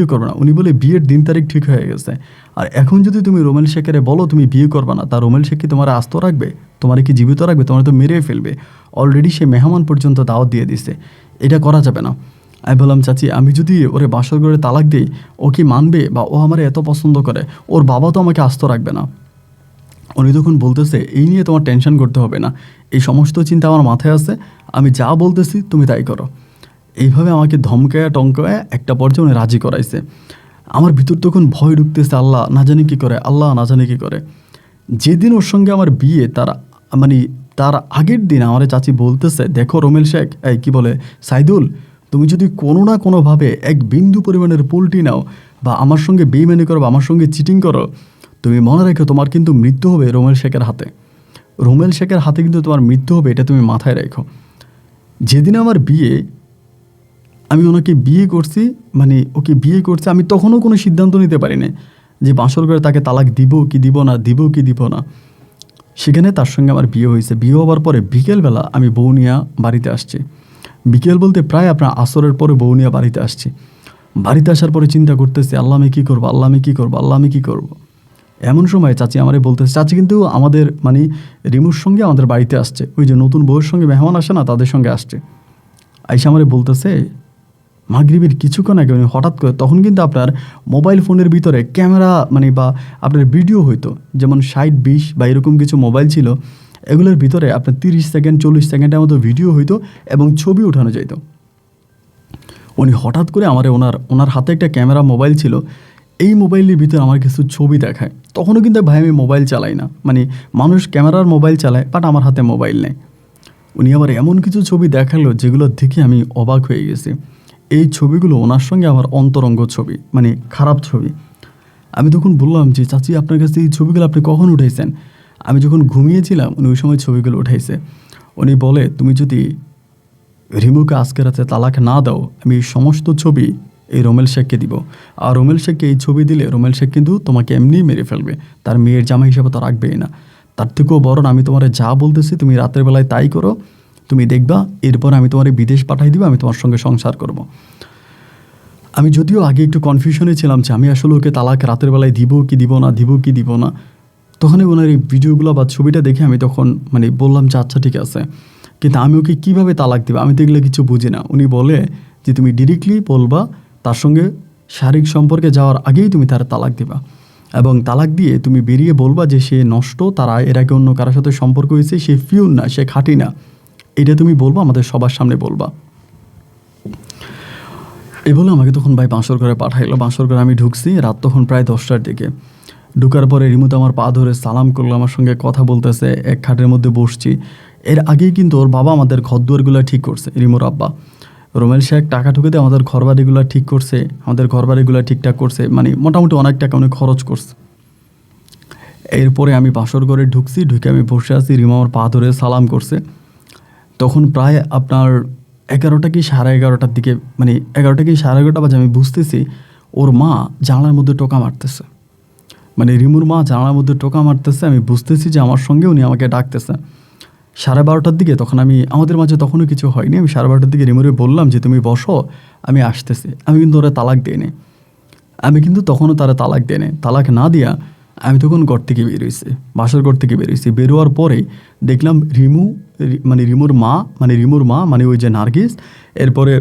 করবো না, উনি বলে বিয়ের দিন তারিখ ঠিক হয়ে গেছে। আর এখন যদি তুমি রোমেল শেখের বলো তুমি বিয়ে করবে না, তা রোমেল শেখ কি তোমার আস্ত রাখবে? তোমার কি জীবিত রাখবে? তোমার তো মেরে ফেলবে। অলরেডি সে মেহমান পর্যন্ত দাওয়াত দিয়ে দিছে, এটা করা যাবে না। আমি বললাম চাচি, আমি যদি ওরে বাসর করে তালাক দিই, ও কি মানবে? বা ও আমার এত পছন্দ করে, ওর বাবা তো আমাকে আস্ত রাখবে না। উনি তখন বলতেছে এই নিয়ে তোমার টেনশন করতে হবে না, এই সমস্ত চিন্তা আমার মাথায় আছে, আমি যা বলতেছি তুমি তাই করো। এইভাবে আমাকে ধমকায় টমকায় একটা পর্যায়ে উনি রাজি করাইছে। আমার ভিতর তখন ভয় ঢুকতেছে, আল্লাহ না জানি কী করে, আল্লাহ না জানি কী করে। যেদিন ওর সঙ্গে আমার বিয়ে, তার আগের দিন আমার চাচি বলতেছে, দেখো রোমেল শেখ, এই কী বলে সাইদুল, তুমি যদি কোনো না কোনোভাবে এক বিন্দু পরিমাণের পোল্ট্রি নাও বা আমার সঙ্গে বেইমানি করো বা আমার সঙ্গে চিটিং করো, তুমি মনে রেখো তোমার কিন্তু মৃত্যু হবে রোমেল শেখের হাতে। রোমেল শেখের হাতে কিন্তু তোমার মৃত্যু হবে, এটা তুমি মাথায় রেখো। যেদিন আমার বিয়ে, আমি ওকে বিয়ে করছি, আমি তখনও কোনো সিদ্ধান্ত নিতে পারিনি যে বাসর করে তাকে তালাক দিব কি দিব না। সেখানে তার সঙ্গে আমার বিয়ে হয়েছে। বিয়ে হওয়ার পরে বিকেলবেলা আমি বউ নিয়ে বাড়িতে আসছি। বিকেল বলতে প্রায় আপনার আসরের পরে বউ নিয়ে বাড়িতে আসছি। বাড়িতে আসার পরে চিন্তা করতেছি, আল্লাহ আমি কী করবো। এমন সময় চাচি আমারে বলতেছে, চাচি কিন্তু আমাদের রিমুর সঙ্গে আমাদের বাড়িতে আসছে, ওই যে নতুন বউয়ের সঙ্গে মেহমান আসে না, তাদের সঙ্গে আসছে। আইসা আমারে বলতেছে, মাগরিবের কিছুক্ষণ আগে উনি হঠাৎ করে, তখন কিন্তু আপনার মোবাইল ফোনের ভিতরে ক্যামেরা বা আপনার ভিডিও হইতো, যেমন 60-20 বা এরকম কিছু মোবাইল ছিল, এগুলোর ভিতরে আপনার 30 সেকেন্ড 40 সেকেন্ডের মতো ভিডিও হইতো এবং ছবি ওঠানো যাইতো। উনি হঠাৎ করে ওনার হাতে একটা ক্যামেরা মোবাইল ছিল, এই মোবাইলের ভিতরে আমার কিছু ছবি দেখায়। তখনও কিন্তু ভাই আমি মোবাইল চালাই না, মানুষ ক্যামেরার মোবাইল চালায়, বাট আমার হাতে মোবাইল নেই। উনি আবার এমন কিছু ছবি দেখালো যেগুলো দেখে আমি অবাক হয়ে গেছি। এই ছবিগুলো ওনার সঙ্গে আমার অন্তরঙ্গ ছবি, খারাপ ছবি। আমি তখন বললাম যে চাচি, আপনার কাছে এই ছবিগুলো আপনি কখন উঠাইছেন? আমি যখন ঘুমিয়েছিলাম উনি ওই সময় ছবিগুলো উঠাইছে। উনি বলে, তুমি যদি রিমুকে আজকে রাতে তালাক না দাও, আমি এই সমস্ত ছবি এই রোমেল শেখকে দিব। আর রোমেল শেখকে এই ছবি দিলে রোমেল শেখ কিন্তু তোমাকে এমনিই মেরে ফেলবে, তার মেয়ের জামাই হিসাবে তো রাখবেই না। তার থেকেও বরং আমি তোমার যা বলতেছি তুমি রাতের বেলায় তাই করো, তুমি দেখবা এরপর আমি তোমার বিদেশ পাঠাই দিব, আমি তোমার সঙ্গে সংসার করব। আমি যদিও আগে একটু কনফিউশনে ছিলাম যে আমি আসলে ওকে তালাক রাতের বেলায় দিব কি দিব না। তখনই ওনার এই ভিডিওগুলো বা ছবিটা দেখে আমি তখন বললাম যে আচ্ছা ঠিক আছে, কিন্তু আমি ওকে কীভাবে তালাক দিব, আমি তো এগুলো কিছু বুঝি না। উনি বলে যে তুমি ডিরেক্টলি বলবা, তার সঙ্গে শারীরিক সম্পর্কে যাওয়ার আগেই তুমি তার তালাক দিবা, এবং তালাক দিয়ে তুমি বেরিয়ে বলবা যে সে নষ্ট, তারা এর আগে অন্য কারোর সাথে সম্পর্ক হয়েছে, সে ফিউন না, সে খাঁটি না, এটা তুমি বলবা, আমাদের সবার সামনে বলবা। এই বলে আমাকে তখন ভাই বাঁশর ঘরে পাঠাইলো। বাঁশর ঘরে আমি ঢুকছি রাত তখন প্রায় 10টার দিকে। ঢুকার পরে রিমুতে আমার পা ধরে সালাম করলো, আমার সঙ্গে কথা বলতেছে, এক খাটের মধ্যে বসছি। এর আগেই কিন্তু ওর বাবা আমাদের ঘরদুয়ারগুলো ঠিক করছে, রিমুর আব্বা রোমেল শেখ টাকা ঠুকে দিয়ে আমাদের ঘরবাড়িগুলো ঠিক করছে, আমাদের ঘরবাড়িগুলো ঠিকঠাক করছে, মোটামুটি অনেক টাকা উনি খরচ করছে। এরপরে আমি বাসর ঘরে ঢুকছি, ঢুকে আমি বসে আছি, রিমা আমার পা ধরে সালাম করছে। তখন প্রায় আপনার 11টা কি 11:30টার দিকে, 11টা কি 11:30 বাজে। আমি বুঝতেছি ওর মা জানলার মধ্যে টোকা মারতেছে, রিমুর মা জানলার মধ্যে টোকা মারতেছে। আমি বুঝতেছি যে আমার সঙ্গে উনি আমাকে ডাকতেছে। 12:30টার দিকে, তখন আমাদের মাঝে তখনও কিছু হয়নি, আমি 12:30টার দিকে রিমুরে বললাম যে তুমি বসো, আমি আসতেছি। আমি কিন্তু ওরা তালাক দিইনি, আমি কিন্তু তখনও তারা তালাক দেয়নি। তালাক না দিয়া আমি তখন ঘর থেকে বেরিয়েছি, বাসার ঘর থেকে বেরিয়েছি। বেরোয়ার পরে দেখলাম রিমুর মা ওই যে নার্গিস, এরপরে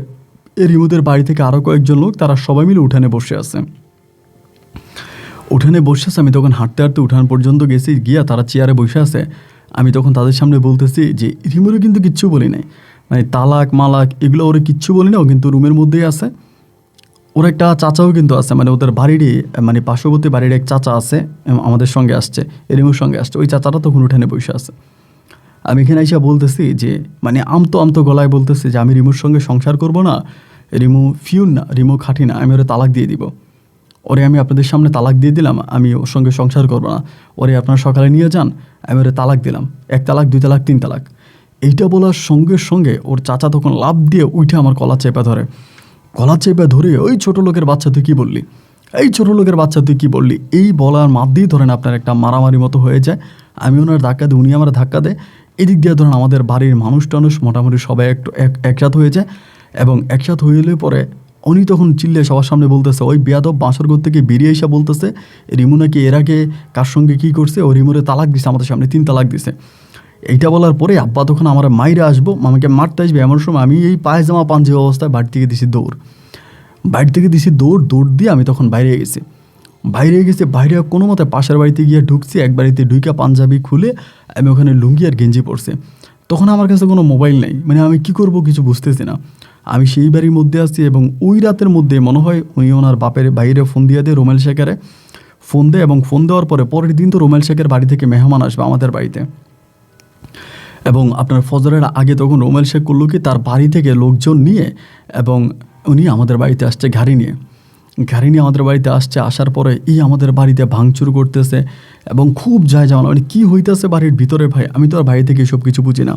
রিমুদের বাড়ি থেকে আরও কয়েকজন লোক, তারা সবাই মিলে উঠানে বসে আছে। আমি তখন হাঁটতে হাঁটতে উঠান পর্যন্ত গেছি, গিয়া তারা চেয়ারে বসে আছে। আমি তখন তাদের সামনে বলতেছি যে রিমুরে কিন্তু কিচ্ছু বলি নাই, তালাক মালাক এগুলো ওরা কিচ্ছু বলি না, ও কিন্তু রুমের মধ্যেই আছে। ওর একটা চাচাও কিন্তু আছে, ওদের বাড়িরই পার্শ্ববর্তী বাড়ির এক চাচা আছে, আমাদের সঙ্গে আসছে, রিমুর সঙ্গে আসছে। ওই চাচাটা তখন উঠানে বসে আছে। আমি এখানে এসে বলতেছি যে আমতো গলায় বলতেছি যে আমি রিমুর সঙ্গে সংসার করব না, রিমু ফিউন না, রিমু খাঁটি না, আমি ওরে তালাক দিয়ে দিব। ওরে আমি আপনাদের সামনে তালাক দিয়ে দিলাম, আমি ওর সঙ্গে সংসার করবো না, ওরে আপনারা সকালে নিয়ে যান, আমি ওরে তালাক দিলাম, 1 তালাক 2 তালাক 3 তালাক। এইটা বলার সঙ্গে সঙ্গে ওর চাচা তখন লাফ দিয়ে উঠে আমার গলা চেপে ধরে, ওই ছোটো লোকের বাচ্চা তুই কী বললি, এই বলার মাধ্যমেই ধরেন আপনার একটা মারামারি মতো হয়ে যায়। আমি ওনার ধাক্কা দিই, উনি আমার ধাক্কা দেয়। এদিক দিয়ে ধরুন আমাদের বাড়ির মানুষ টানুষ মোটামুটি সবাই একটু একসাথ হয়ে যায়, এবং একসাথ হয়ে এলে পরে উনি তখন চিল্লে সবার সামনে বলতেছে, ওই বেয়াদব বাঁশর ঘর থেকে বেরিয়ে এসে বলতেছে রিমু নাকি এর আগে কার সঙ্গে কী করছে, ও রিমুরে তালাক দিছে, আমাদের সামনে 3 তালাক দিছে। এইটা বলার পরে আব্বা তখন আমার মাইরে আসবো, আমাকে মারতে আসবে, এমন সময় আমি এই পায়জামা পাঞ্জাবি অবস্থায় বাড়ি থেকে দিছি দৌড়। দৌড় দিয়ে আমি তখন বাইরে গেছি। বাইরে কোনো মতে পাশের বাড়িতে গিয়ে ঢুকছি, এক বাড়িতে ঢুকে পাঞ্জাবি খুলে আমি ওখানে লুঙ্গি আর গেঞ্জি পরছি। তখন আমার কাছে কোনো মোবাইল নেই, মানে আমি কি করব কিছু বুঝতেছি না। আমি সেই বাড়ির মধ্যে আছি, এবং ওই রাতের মধ্যে মনে হয় উনি ওনার বাপের বাইরে ফোন দিয়ে দেয়, রোমেল শেখেরে ফোন দেয়, এবং ফোন দেওয়ার পরের দিন তো রোমেল শেখের বাড়ি থেকে মেহমান আসবে আমাদের বাড়িতে। এবং আপনার ফজরের আগে তখন রোমেল শেখ করলো কি, তার বাড়ি থেকে লোকজন নিয়ে, এবং উনি আমাদের বাড়িতে আসছে গাড়ি নিয়ে আমাদের বাড়িতে আসছে। আসার পরে আমাদের বাড়িতে ভাঙচুর করতেছে, এবং খুব যায় যাওয়া, মানে কী হইতেছে বাড়ির ভিতরে ভাই, আমি তো আর বাইরে থেকে এসব কিছু বুঝি না।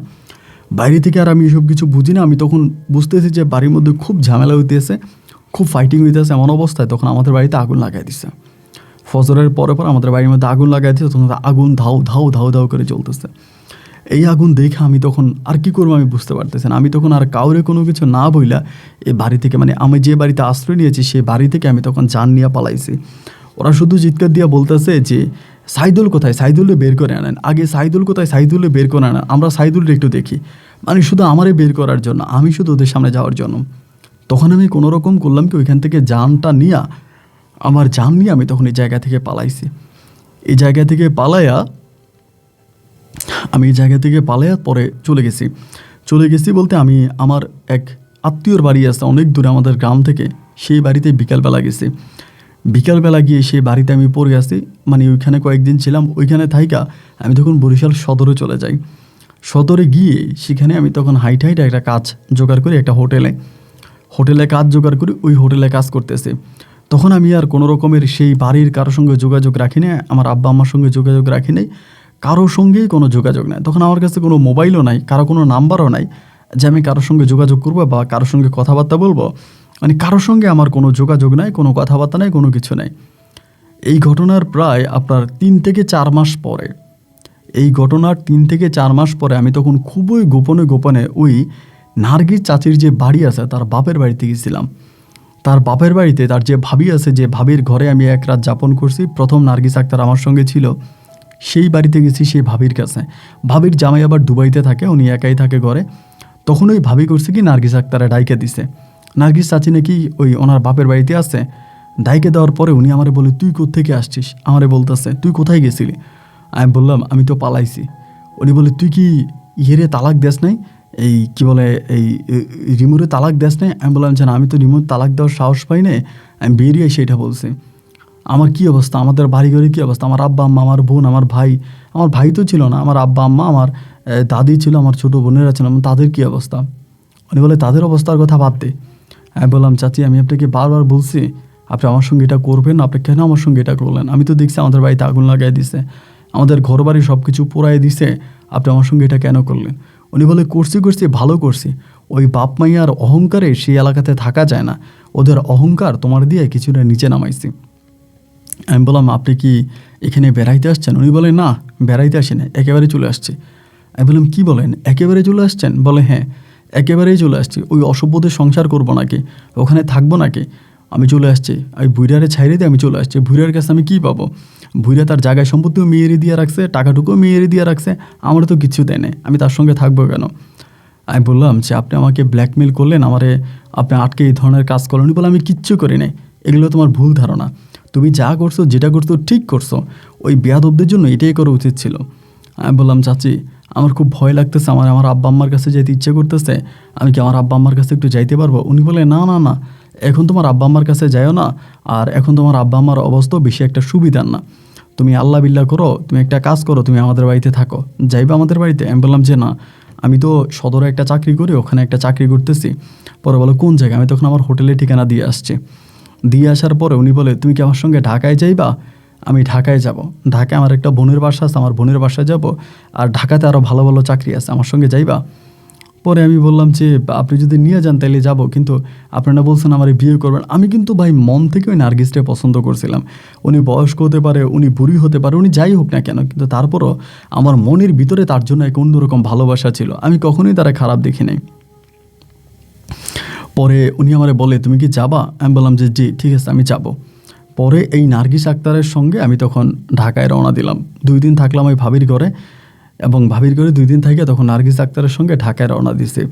আমি এসব কিছু বুঝি না। আমি তখন বুঝতেছি যে বাড়ির মধ্যে খুব ঝামেলা হইতেছে, খুব ফাইটিং হইতেছে। এমন অবস্থায় তখন আমাদের বাড়িতে আগুন লাগাই দিছে। ফজরের পরে আমাদের বাড়ির মধ্যে আগুন লাগাই দিচ্ছে, তখন আগুন ধাউ করে জ্বলতেছে। এই আগুন দেখে আমি তখন আর কি করবো আমি বুঝতে পারতেছি না। আমি তখন আর কাউরে কোনো কিছু না বইলা এই বাড়ি থেকে, মানে আমি যে বাড়িতে আশ্রয় নিয়েছি সেই বাড়ি থেকে আমি তখন জান নিয়ে পালাইছি। ওরা শুধু চিৎকার দিয়ে বলতেছে যে সাইদুল কোথায়, সাইদুলে বের করে আনেন, আগে সাইদুল কোথায়, সাইদুলে বের করে আনেন, আমরা সাইদুলটা একটু দেখি। মানে শুধু আমারে বের করার জন্য, আমি শুধু ওদের সামনে যাওয়ার জন্য। তখন আমি কোনো রকম করলাম কি, ওইখান থেকে জানটা নিয়ে, আমার জান নিয়ে আমি তখন এই জায়গা থেকে পালাইছি। এই জায়গা থেকে পালাইয়া পরে চলে গেছি বলতে, আমি আমার এক আত্মীয়র বাড়ি আছে অনেক দূরে আমাদের গ্রাম থেকে, সেই বাড়িতে বিকালবেলা গিয়ে সেই বাড়িতে আমি পড়ে আসি। মানে ওইখানে কয়েকদিন ছিলাম, ওইখানে থাইকা আমি তখন বরিশাল সদরে চলে যাই। সদরে গিয়ে সেখানে আমি তখন হাইট একটা কাজ জোগাড় করি, একটা হোটেলে কাজ জোগাড় করি, ওই হোটেলে কাজ করতেছি। তখন আমি আর কোনো রকমের সেই বাড়ির কারোর সঙ্গে যোগাযোগ রাখি না, আমার আব্বা আম্মার সঙ্গে যোগাযোগ রাখি নাই, কারোর সঙ্গেই কোনো যোগাযোগ নাই। তখন আমার কাছে কোনো মোবাইলও নাই, কারো কোনো নাম্বারও নাই যে আমি কারোর সঙ্গে যোগাযোগ করবো বা কারোর সঙ্গে কথাবার্তা বলবো। মানে কারোর সঙ্গে আমার কোনো যোগাযোগ নাই, কোনো কথাবার্তা নাই, কোনো কিছু নাই। এই ঘটনার প্রায় আপনার 3 থেকে 4 মাস পরে, আমি তখন খুবই গোপনে ওই নার্গিস চাচির যে বাড়ি আছে তার বাপের বাড়িতে গেছিলাম। তার বাপের বাড়িতে তার যে ভাবি আছে, যে ভাবির ঘরে আমি এক রাত যাপন করছি। প্রথম নার্গিস আক্তার আমার সঙ্গে ছিল, সেই বাড়িতে গেছি সেই ভাবির কাছে। ভাবির জামাই আবার দুবাইতে থাকে, উনি একাই থাকে ঘরে। তখন ওই ভাবি করছে কি, নার্গিস আক্তারে ডাইকে দিছে। নার্গিস চাচি নাকি ওই ওনার বাপের বাড়িতে আছে। ডাইকে দেওয়ার পরে উনি আমারে বলে, তুই কোত্থেকে আসছিস? আমারে বলতেছে, তুই কোথায় গেছিলি? আমি বললাম, আমি তো পালাইছি। উনি বলে, তুই কি ইয়েরে তালাক দেস নাই, এই কি বলে এই রিমুরে তালাক দেস নাই? আমি বললাম যে না, আমি তো রিমুর তালাক দেওয়ার সাহস পাই না, আমি বেরিয়ে সেটা বলছি। আমার কি অবস্থা, আমাদের বাড়িঘরে কী অবস্থা, আমার আব্বা আম্মা, আমার বোন, আমার ভাই তো ছিল না, আমার আব্বা আম্মা, আমার দাদি ছিল, আমার ছোটো বোনেরা ছিল, তাদের কী অবস্থা? উনি বলে, তাদের অবস্থার কথা বাদ দে। আমি বললাম, চাচি আমি আপনাকে বারবার বলছি আপনি আমার সঙ্গে এটা করবেন না, আপনি কেন আমার সঙ্গে এটা করলেন? আমি তো দেখছি আমাদের বাড়িতে আগুন লাগাই দিছে, আমাদের ঘর বাড়ি সব কিছু পোড়াই দিছে, আপনি আমার সঙ্গে এটা কেন করলেন? উনি বলে, করছি ভালো করছি। ওই বাপ মাইয়ার অহংকারে সেই এলাকাতে থাকা যায় না, ওদের অহংকার তোমার দিয়ে কিছুটা নিচে নামাইছি। আমি বললাম, আপনি কি এখানে বেড়াইতে আসছেন? উনি বলে, না বেড়াইতে আসি না, একেবারে চলে আসছি। আমি বললাম, কি বলেন, একেবারে চলে আসছেন? বলে, হ্যাঁ একেবারেই চলে আসছি। ওই অসভ্যদের সংসার করবো নাকি, ওখানে থাকবো নাকি? আমি চলে আসছি, ওই ভুইরারে ছাইরে দিয়ে আমি চলে আসছি। ভুইরার কাছে আমি কী পাবো? ভুইরা তার জায়গায় সম্পত্তিও মেয়েরে দিয়ে রাখছে, টাকাটুকুও মেয়েরে দিয়ে রাখছে, আমার তো কিছু দেয় না, আমি তার সঙ্গে থাকবো কেন? আমি বললাম যে আপনি আমাকে ব্ল্যাকমেল করলেন, আপনি আটকে এই ধরনের কাজ করলেন। উনি বলে, আমি কিচ্ছু করি নাই, এগুলো তোমার ভুল ধারণা, তুমি যা করছো যেটা করছো ঠিক করছো, ওই বেয়াদবদের জন্য এটাই করা উচিত ছিল। আমি বললাম, চাচি আমার খুব ভয় লাগতেছে, আমার আব্বা আম্মার কাছে যেতে ইচ্ছে করতেছে, আমি কি আমার আব্বা আম্মার কাছে একটু যাইতে পারবো? উনি বলে, না, এখন তোমার আব্বা আম্মার কাছে যাইও না, আর এখন তোমার আব্বা আম্মার অবস্থাও বেশি একটা সুবিধার না, তুমি আল্লাহ বিল্লাহ করো, তুমি একটা কাজ করো, তুমি আমাদের বাড়িতে থাকো, যাইবা আমাদের বাড়িতে? আমি বললাম যে না, আমি তো সদরে একটা চাকরি করি, ওখানে একটা চাকরি করতেছি। পরে বলো, কোন জায়গায়? আমি তখন আমার হোটেলের ঠিকানা দিয়ে আসার পরে উনি বলে, তুমি কি আমার সঙ্গে ঢাকায় যাইবা? আমি ঢাকায় যাব, ঢাকায় আমার একটা বোনের বাসা আছে, আমার বোনের বাসায় যাব, আর ঢাকাতে আরও ভালো ভালো চাকরি আছে, আমার সঙ্গে যাইবা? পরে আমি বললাম যে আপনি যদি নিয়ে যান তাহলে যাব, কিন্তু আপনারা বলছেন আমার বিয়ে করবেন। আমি কিন্তু ভাই মন থেকে ওই নার্গিসটাকে পছন্দ করছিলাম। উনি বয়স্ক হতে পারে, উনি বুড়ি হতে পারে, উনি যাই হোক না কেন, কিন্তু তারপরও আমার মনের ভিতরে তার জন্য এক অন্যরকম ভালোবাসা ছিল। আমি কখনোই তারা খারাপ দেখি নাই। পরে উনি আমারে বলে তুমি কি যাবা? আমি বললাম যে জি ঠিক আছে আমি যাব। পরে এই নার্গিস আক্তারের সঙ্গে আমি তখন ঢাকায় রওনা দিলাম। 2 দিন থাকলাম ওই ভাবির ঘরে, এবং ভাবির ঘরে 2 দিন থেকে তখন নার্গিস আক্তারের সঙ্গে ঢাকায় রওনা দিছে।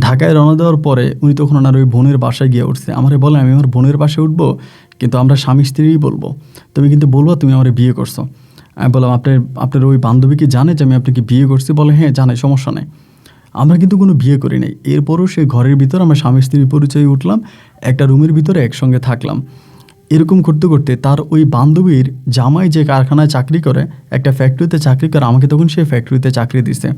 ঢাকায় রওনা দেওয়ার পরে উনি তখন ওনার ওই বোনের বাসায় গিয়ে উঠছে। আমারে বলে আমি আমার বোনের বাসায় উঠবো, কিন্তু আমরা স্বামী স্ত্রীই বলবো, তুমি কিন্তু বলবো তুমি আমার বিয়ে করছো। আমি বললাম আপনার ওই বান্ধবী কি জানে যে আমি আপনাকে বিয়ে করছি? বলে হ্যাঁ জানে, সমস্যা নেই। আমরা কিন্তু কোনো বিয়ে করি নাই। এরপরও সেই ঘরের ভিতর আমরা স্বামী স্ত্রীর পরিচয়ে উঠলাম, একটা রুমের ভিতরে একসঙ্গে থাকলাম। এরকম করতে করতে তার ওই বান্ধবীর জামাই যে কারখানায় চাকরি করে, একটা ফ্যাক্টরিতে চাকরি করে, আমাকে তখন সেই ফ্যাক্টরিতে চাকরি দিছে।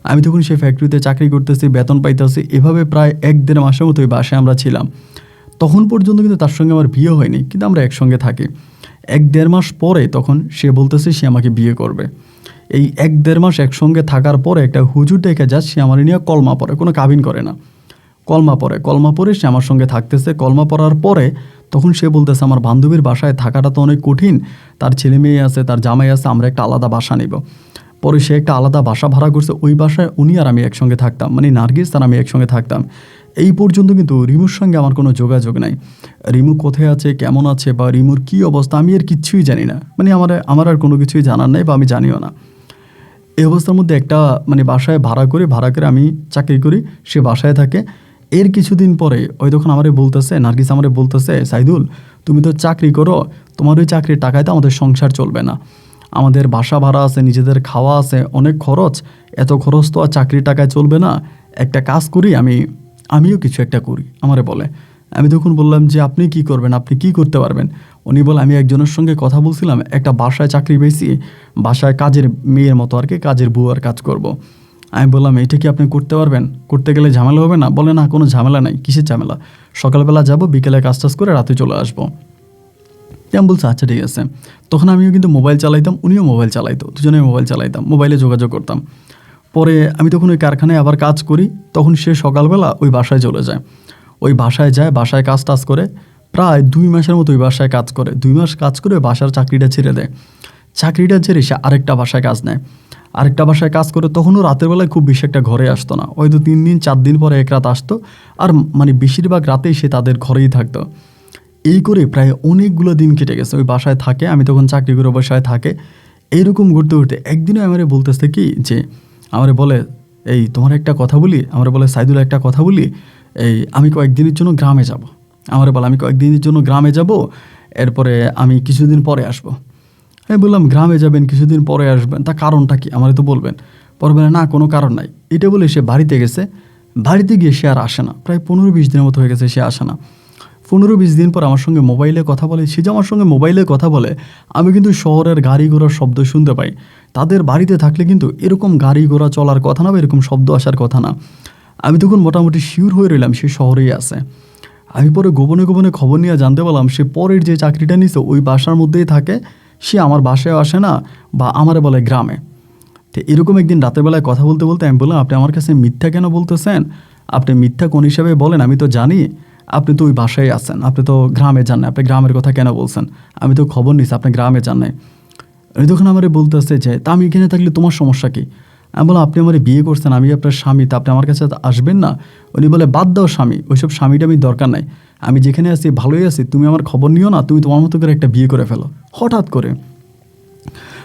আমি তখন সেই ফ্যাক্টরিতে চাকরি করতেছি, বেতন পাইতেছি। এভাবে প্রায় 1-1.5 মাসের মতো ওই বাসায় আমরা ছিলাম। তখন পর্যন্ত কিন্তু তার সঙ্গে আমার বিয়ে হয়নি, কিন্তু আমরা একসঙ্গে থাকি। 1-1.5 মাস পরে তখন সে বলতেছে সে আমাকে বিয়ে করবে। এই 1-1.5 মাস একসঙ্গে থাকার পরে একটা হুজুর ডেকে যায়, সে আমার নিয়ে কলমা পড়ে, কোনো কাবিন করে না, কলমা পড়ে সে আমার সঙ্গে থাকতেছে। কলমা পড়ার পরে তখন সে বলতেছে আমার বান্ধবীর বাসায় থাকাটা তো অনেক কঠিন, তার ছেলে মেয়ে আছে, তার জামাই আছে, আমরা একটা আলাদা বাসা নিব। পরে সে একটা আলাদা বাসা ভাড়া করছে। ওই বাসায় উনি আর আমি একসঙ্গে থাকতাম, মানে নার্গিস আর আমি একসঙ্গে থাকতাম। এই পর্যন্ত কিন্তু রিমুর সঙ্গে আমার কোনো যোগাযোগ নাই। রিমু কোথায় আছে, কেমন আছে, বা রিমুর কী অবস্থা আমি আর কিচ্ছুই জানি না। মানে আমার আর কোনো কিছুই জানার নাই, বা আমি জানিও না। এই অবস্থার মধ্যে একটা মানে বাসায় ভাড়া করে আমি চাকরি করি, সে বাসায় থাকে। এর কিছুদিন পরে ওই তখন আমারে বলতেছে, নার্গিস আমারে বলতেছে, সাইদুল তুমি তো চাকরি করো, তোমার ওই চাকরির টাকায় তো আমাদের সংসার চলবে না, আমাদের বাসা ভাড়া আছে, নিজেদের খাওয়া আছে, অনেক খরচ, এত খরচ তো আর চাকরির টাকায় চলবে না। একটা কাজ করি, আমিও কিছু একটা করি আমারে বলে। আমি তখন বললাম যে আপনি কি করবেন, আপনি কি করতে পারবেন? উনি বলে আমি একজনের সঙ্গে কথা বলছিলাম, একটা বাসায় চাকরি পেয়েছি, বাসায় কাজের মেয়ের মতো আর কি, কাজের বুয়ার কাজ করব। আমি বললাম এটা কি আপনি করতে পারবেন? করতে গেলে ঝামেলা হবে না? বলে না কোনো ঝামেলা নাই। কিসের ঝামেলা? সকালবেলা যাব, বিকেলে কাজ টাজ করে রাতে চলে আসবো। আমি বলছি আচ্ছা ঠিক আছে। তখন আমিও কিন্তু মোবাইল চালাইতাম, উনিও মোবাইল চালাইতো, দুজনেই মোবাইল চালাইতাম, মোবাইলে যোগাযোগ করতাম। পরে আমি তখন ওই কারখানায় আবার কাজ করি, তখন সে সকালবেলা ওই বাসায় চলে যায়। ওই বাসায় যায়, বাসায় কাজ টাজ করে প্রায় 2 মাসের মতো ওই বাসায় কাজ করে। 2 মাস কাজ করে ওই বাসার চাকরিটা ছেড়ে দেয়। চাকরিটা ছেড়ে সে আরেকটা বাসায় কাজ নেয়। আরেকটা বাসায় কাজ করে, তখনও রাতের বেলায় খুব বেশি একটা ঘরে আসতো না, হয়তো 3 দিন 4 দিন পরে এক রাত আসতো। আর মানে বেশিরভাগ রাতেই সে তাদের ঘরেই থাকতো। এই করে প্রায় অনেকগুলো দিন কেটে গেছে, ওই বাসায় থাকে, আমি তখন চাকরি করে বাসায় থাকে। এইরকম ঘুরতে ঘুরতে একদিনও আমারে বলতেছে কি যে, আমারে বলে এই তোমার একটা কথা বলি, আমারে বলে সাইদুল একটা কথা বলি, এই আমি কয়েকদিনের জন্য গ্রামে যাব। আমারে বলে আমি কয়েকদিনের জন্য গ্রামে যাব, এরপরে আমি কিছুদিন পরে আসবো। আমি বললাম গ্রামে যাবেন, কিছুদিন পরে আসবেন, তা কারণটা কি আমারে তো বলবেন। পরে বলে না কোনো কারণ নাই। এটা বলে সে বাড়িতে গেছে। বাড়িতে গিয়ে সে আর আসে না, প্রায় 15-20 দিনের মতো হয়ে গেছে সে আসে না। 15-20 দিন পর আমার সঙ্গে মোবাইলে কথা বলে। সে যে আমার সঙ্গে মোবাইলে কথা বলে, আমি কিন্তু শহরের গাড়ি ঘোড়ার শব্দ শুনতে পাই। তাদের বাড়িতে থাকলে কিন্তু এরকম গাড়ি ঘোড়া চলার কথা না, বা এরকম শব্দ আসার কথা না। আমি তখন মোটামুটি শিওর হয়ে রইলাম সে শহরেই আছে। আমি পরে গোপনে গোপনে খবর নিয়ে জানতে পারলাম সে পরের যে চাকরিটা নিছে ওই বাসার মধ্যেই থাকে, সে আমার বাসায় আসে না, বা আমারে বলে গ্রামে। তো এরকম একদিন রাতের বেলায় কথা বলতে বলতে আমি বললাম আপনি আমার কাছে মিথ্যা কেন বলতেছেন? আপনি মিথ্যা কোন হিসাবে বলেন? আমি তো জানি আপনি তো ওই বাসায় আছেন, আপনি তো গ্রামে যান না, আপনি গ্রামের কথা কেন বলছেন? আমি তো খবর নিছি আপনি গ্রামে যান নাই। উনি তখন আমারে বলতেছে যে তা আমি এখানে থাকলে তোমার সমস্যা কি? আমি বললাম আপনি আমার বিয়ে করছেন, আমি আপনার স্বামী, তা আপনি আমার কাছে আসবেন না? উনি বলে বাদ দাও স্বামী, ওইসব স্বামীটা আমি দরকার নাই, আমি যেখানে আছি ভালোই আছি, তুমি আমার খবর নিও না, তুমি তোমার মতো করে একটা বিয়ে করে ফেলো। হঠাৎ করে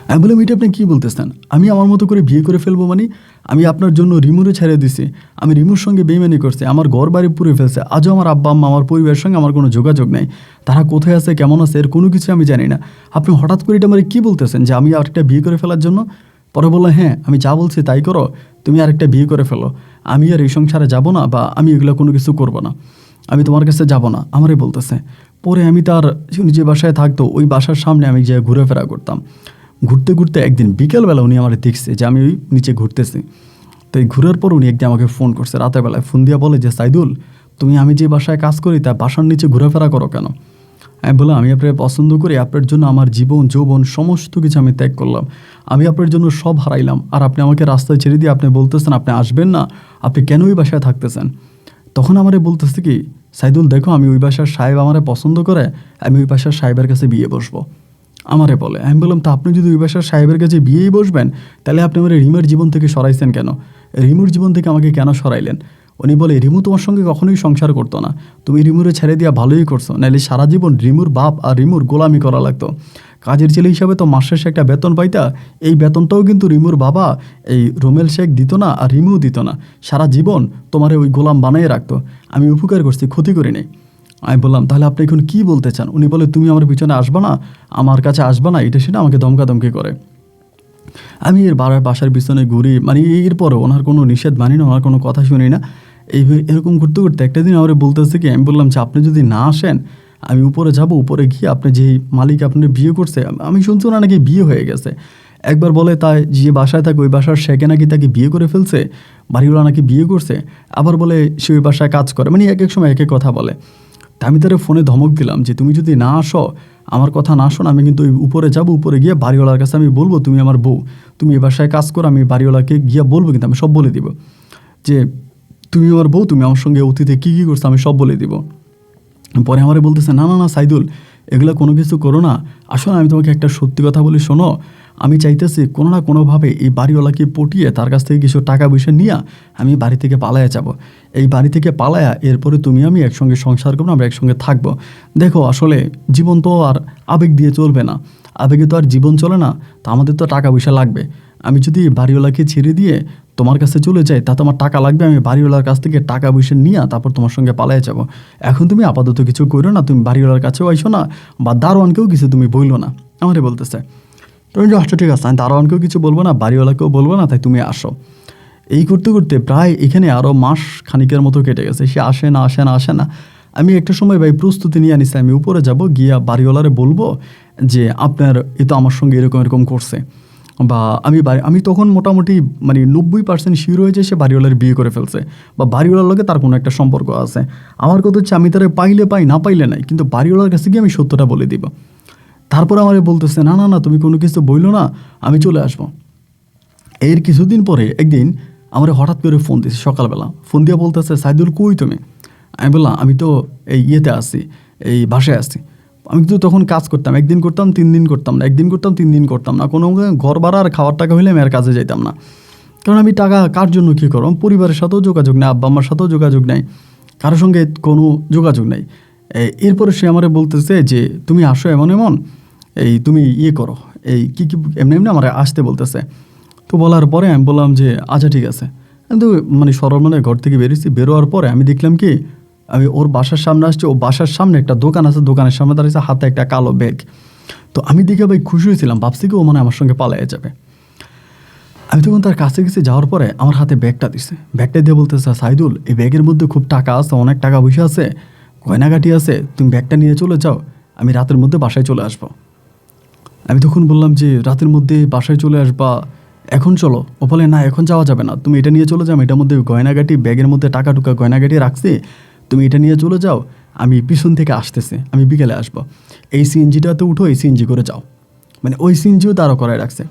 আমি বললাম এটা আপনি কী বলতেছেন? আমি আমার মতো করে বিয়ে করে ফেলবো মানে? আমি আপনার জন্য রিমুরে ছেড়ে দিছি, আমি রিমুর সঙ্গে বেইমানি করছি, আমার ঘর বাড়ি পুড়ে ফেলছে, আজও আমার আব্বা আম্মা আমার পরিবারের সঙ্গে আমার কোনো যোগাযোগ নেই, তারা কোথায় আছে কেমন আছে এর কোনো কিছু আমি জানি না। আপনি হঠাৎ করে এটা আমার কী বলতেছেন যে আমি আরেকটা বিয়ে করে ফেলার জন্য? পরে বললো হ্যাঁ আমি যা বলছি তাই করো, তুমি আরেকটা বিয়ে করে ফেলো, আমি আর এই সংসারে যাব না, বা আমি এগুলো কোনো কিছু করবো না, আমি তোমার কাছে যাব না, আমারই বলতেছে। পরে আমি তার যে বাসায় থাকতো ওই বাসার সামনে আমি যে ঘুরেফেরা করতাম। ঘুরতে ঘুরতে একদিন বিকেলবেলা উনি আমার দেখছে যে আমি ওই নিচে ঘুরতেছি। তো এই ঘুরার পর উনি একদিন আমাকে ফোন করছে রাতের বেলায়, ফোন দিয়ে বলে যে সাইদুল তুমি আমি যে বাসায় কাজ করি তার বাসার নিচে ঘোরাফেরা করো কেন? আমি বললাম আমি আপনাকে পছন্দ করি, আপনার জন্য আমার জীবন যৌবন সমস্ত কিছু আমি ত্যাগ করলাম, আমি আপনার জন্য সব হারাইলাম, আর আপনি আমাকে রাস্তায় ছেড়ে দিয়ে আপনি বলতেছেন আপনি আসবেন না, আপনি কেন ওই বাসায় থাকতেছেন? তখন আমারে বলতেছে কি, সাইদুল দেখো আমি ওই বাসার সাহেব আমারে পছন্দ করে, আমি ওই বাসার সাহেবের কাছে বিয়ে বসবো। আমারে বলে, আমি বললাম তা আপনি যদি ওই বাসার সাহেবের কাছে বিয়েই বসবেন, তাহলে আপনি আমার রিমের জীবন থেকে সরাইছেন কেন? রিমুর জীবন থেকে আমাকে কেন সরাইলেন? উনি বলে, রিমু তোমার সঙ্গে কখনোই সংসার করতো না, তুমি রিমুরে ছেড়ে দিয়া ভালোই করছো, নাহলে সারা জীবন রিমুর বাপ আর রিমুর গোলামি করা লাগতো। কাজের ছেলে হিসাবে তো মাস শেষে একটা বেতন পাইতা, এই বেতনটাও কিন্তু রিমুর বাবা এই রোমেল শেখ দিত না আর রিমুও দিত না, সারা জীবন তোমারে ওই গোলাম বানিয়ে রাখতো। আমি উপকার করছি, ক্ষতি করি নাই। আমি বললাম তাহলে আপনি এখন কী বলতে চান? উনি বলে, তুমি আমার পিছনে আসবা না, আমার কাছে আসবা না, এটা সেটা আমাকে ধমকাধমকি করে। আমি এর বাসার পিছনে ঘুরি, মানে এরপরও ওনার কোনো নিষেধ মানি না, ওনার কোনো কথা শুনি না। এরকম করতে করতে একটা দিন আমার বলতেছে কি, আমি বললাম যে আপনি যদি না আসেন আমি উপরে যাব, উপরে গিয়ে আপনি যেই মালিক আপনার বিয়ে করছে, আমি শুনছি না নাকি বিয়ে হয়ে গেছে। একবার বলে তাই যে বাসায় থাকে ওই বাসার শেখে নাকি তাকে বিয়ে করে ফেলছে, বাড়িওয়ালা নাকি বিয়ে করছে, আবার বলে সে ওই বাসায় কাজ করে, মানে এক এক সময় এক এক কথা বলে। তা আমি তার ফোনে ধমক দিলাম যে তুমি যদি না আসো, আমার কথা না শোন, আমি কিন্তু ওই উপরে যাব, উপরে গিয়ে বাড়িওয়ালার কাছে আমি বলবো তুমি আমার বউ, তুমি এ বাসায় কাজ করো, আমি বাড়িওয়ালাকে গিয়ে বলবো, কিন্তু আমি সব বলে দিব যে তুমি আমার বউ, তুমি আমার সঙ্গে অতীতে কী কী করছো আমি সব বলে দিব। পরে আমারে বলতেছে, না না না সাইদুল, এগুলো কোনো কিছু করো না, আসলে আমি তোমাকে একটা সত্যি কথা বলি শোনো, আমি চাইতেছি কোনো না কোনোভাবে এই বাড়িওয়ালাকে পটিয়ে তার কাছ থেকে কিছু টাকা পয়সা নিয়ে আমি বাড়ি থেকে পালায়া যাব। এই বাড়ি থেকে পালায়া এরপরে তুমি আমি একসঙ্গে সংসার করবো, আমরা একসঙ্গে থাকবো। দেখো আসলে জীবন তো আর আবেগ দিয়ে চলবে না, আবেগে তো আর জীবন চলে না, তা আমাদের তো টাকা পয়সা লাগবে। আমি যদি বাড়িওয়ালাকে ছেড়ে দিয়ে তোমার কাছে চলে যাই, তা তোমার টাকা লাগবে, আমি বাড়িওয়ালার কাছ থেকে টাকা পয়সা নিয়ে তারপর তোমার সঙ্গে পালায় যাব। এখন তুমি আপাতত কিছু করো না, তুমি বাড়িওয়ালার কাছেও আইসো না, বা দারোয়ানকেও কিছু তুমি বইলো না। আমারে বলতেছে, তুমি যে আচ্ছা ঠিক আছে, আমি দারোয়ানকেও কিছু বলবো না, বাড়িওয়ালাকেও বলবো না, তাই তুমি আসো। এই করতে করতে প্রায় এখানে আরও মাস খানিকের মতো কেটে গেছে, সে আসে না আসে না আসে না। আমি একটা সময় ভাই প্রস্তুতি নিয়ে আনিছি, আমি উপরে যাব, গিয়া বাড়িওয়ালারে বলবো যে আপনার এ তো আমার সঙ্গে এরকম এরকম করছে, বা আমি তখন মোটামুটি মানে 90% শিওর হয়েছে সে বাড়িওয়ালার বিয়ে করে ফেলছে, বা বাড়িওয়ালার লগে তার কোনো একটা সম্পর্ক আছে। আমার কথা হচ্ছে আমি তারা পাইলে পাই, না পাইলে নাই, কিন্তু বাড়িওয়ালার কাছে গিয়ে আমি সত্যটা বলে দিব। তারপর আমার বলতেছে, না না না তুমি কোনো কিছু বইলো না, আমি চলে আসবো। এর কিছুদিন পরে একদিন আমার হঠাৎ করে ফোন দিয়েছে, সকালবেলা ফোন দিয়ে বলতেছে, সাইদুল কই তুমি? আমি বললাম আমি তো এই ইয়েতে আসি, এই বাসায় আসি। আমি কিন্তু তখন কাজ করতাম, একদিন করতাম 3 দিন করতাম না, একদিন করতাম 3 দিন করতাম না, কোনো ঘর ভাড়া আর খাওয়ার টাকা হইলে আমি আর কাজে যাইতাম না। কারণ আমি টাকা কার জন্য কী করব, পরিবারের সাথেও যোগাযোগ নেই, আব্বা আম্মার সাথেও যোগাযোগ নেই, কারোর সঙ্গে কোনো যোগাযোগ নেই। এরপরে সে আমারে বলতেছে যে তুমি আসো এমন এমন, এই তুমি ইয়ে করো, এই কী কী এমনি এমনি আমার আসতে বলতেছে। তো বলার পরে আমি বললাম যে আচ্ছা ঠিক আছে। কিন্তু মানে সরলমনে ঘর থেকে বেরিয়েছি, বেরোয়ার পরে আমি দেখলাম কি, আমি ওর বাসার সামনে আসছি, ও বাসার সামনে একটা দোকান আছে, দোকানের সামনে দাঁড়িয়েছে, হাতে একটা কালো ব্যাগ। তো আমি দেখে ভাই খুশি হয়েছিলাম, ভাবছি কি ও মানে আমার সঙ্গে পালিয়ে যাবে। আমি তখন তার কাছে গেছি, যাওয়ার পরে আমার হাতে ব্যাগটা দিছে, ব্যাগটা দিয়ে বলতেছে, সাইদুল এই ব্যাগের মধ্যে খুব টাকা আছে, অনেক টাকা পয়সা আছে, গয়নাগাটি আছে, তুমি ব্যাগটা নিয়ে চলে যাও, আমি রাতের মধ্যে বাসায় চলে আসবো। আমি তখন বললাম যে রাতের মধ্যে বাসায় চলে আসবা, এখন চলো। ও বলে না এখন যাওয়া যাবে না, তুমি এটা নিয়ে চলে যাও, এটার মধ্যে গয়নাগাটি, ব্যাগের মধ্যে টাকা টুকা গয়নাগাটি রাখছি, তুমি এটা নিয়ে চলে যাও, আমি পিছন থেকে আসতেছি, আমি বিকেলে আসবো, এই সিএনজিটাতে উঠো, এই সিএনজি করে যাও। মানে ওই সিএনজিও তারও করায় রাখছে।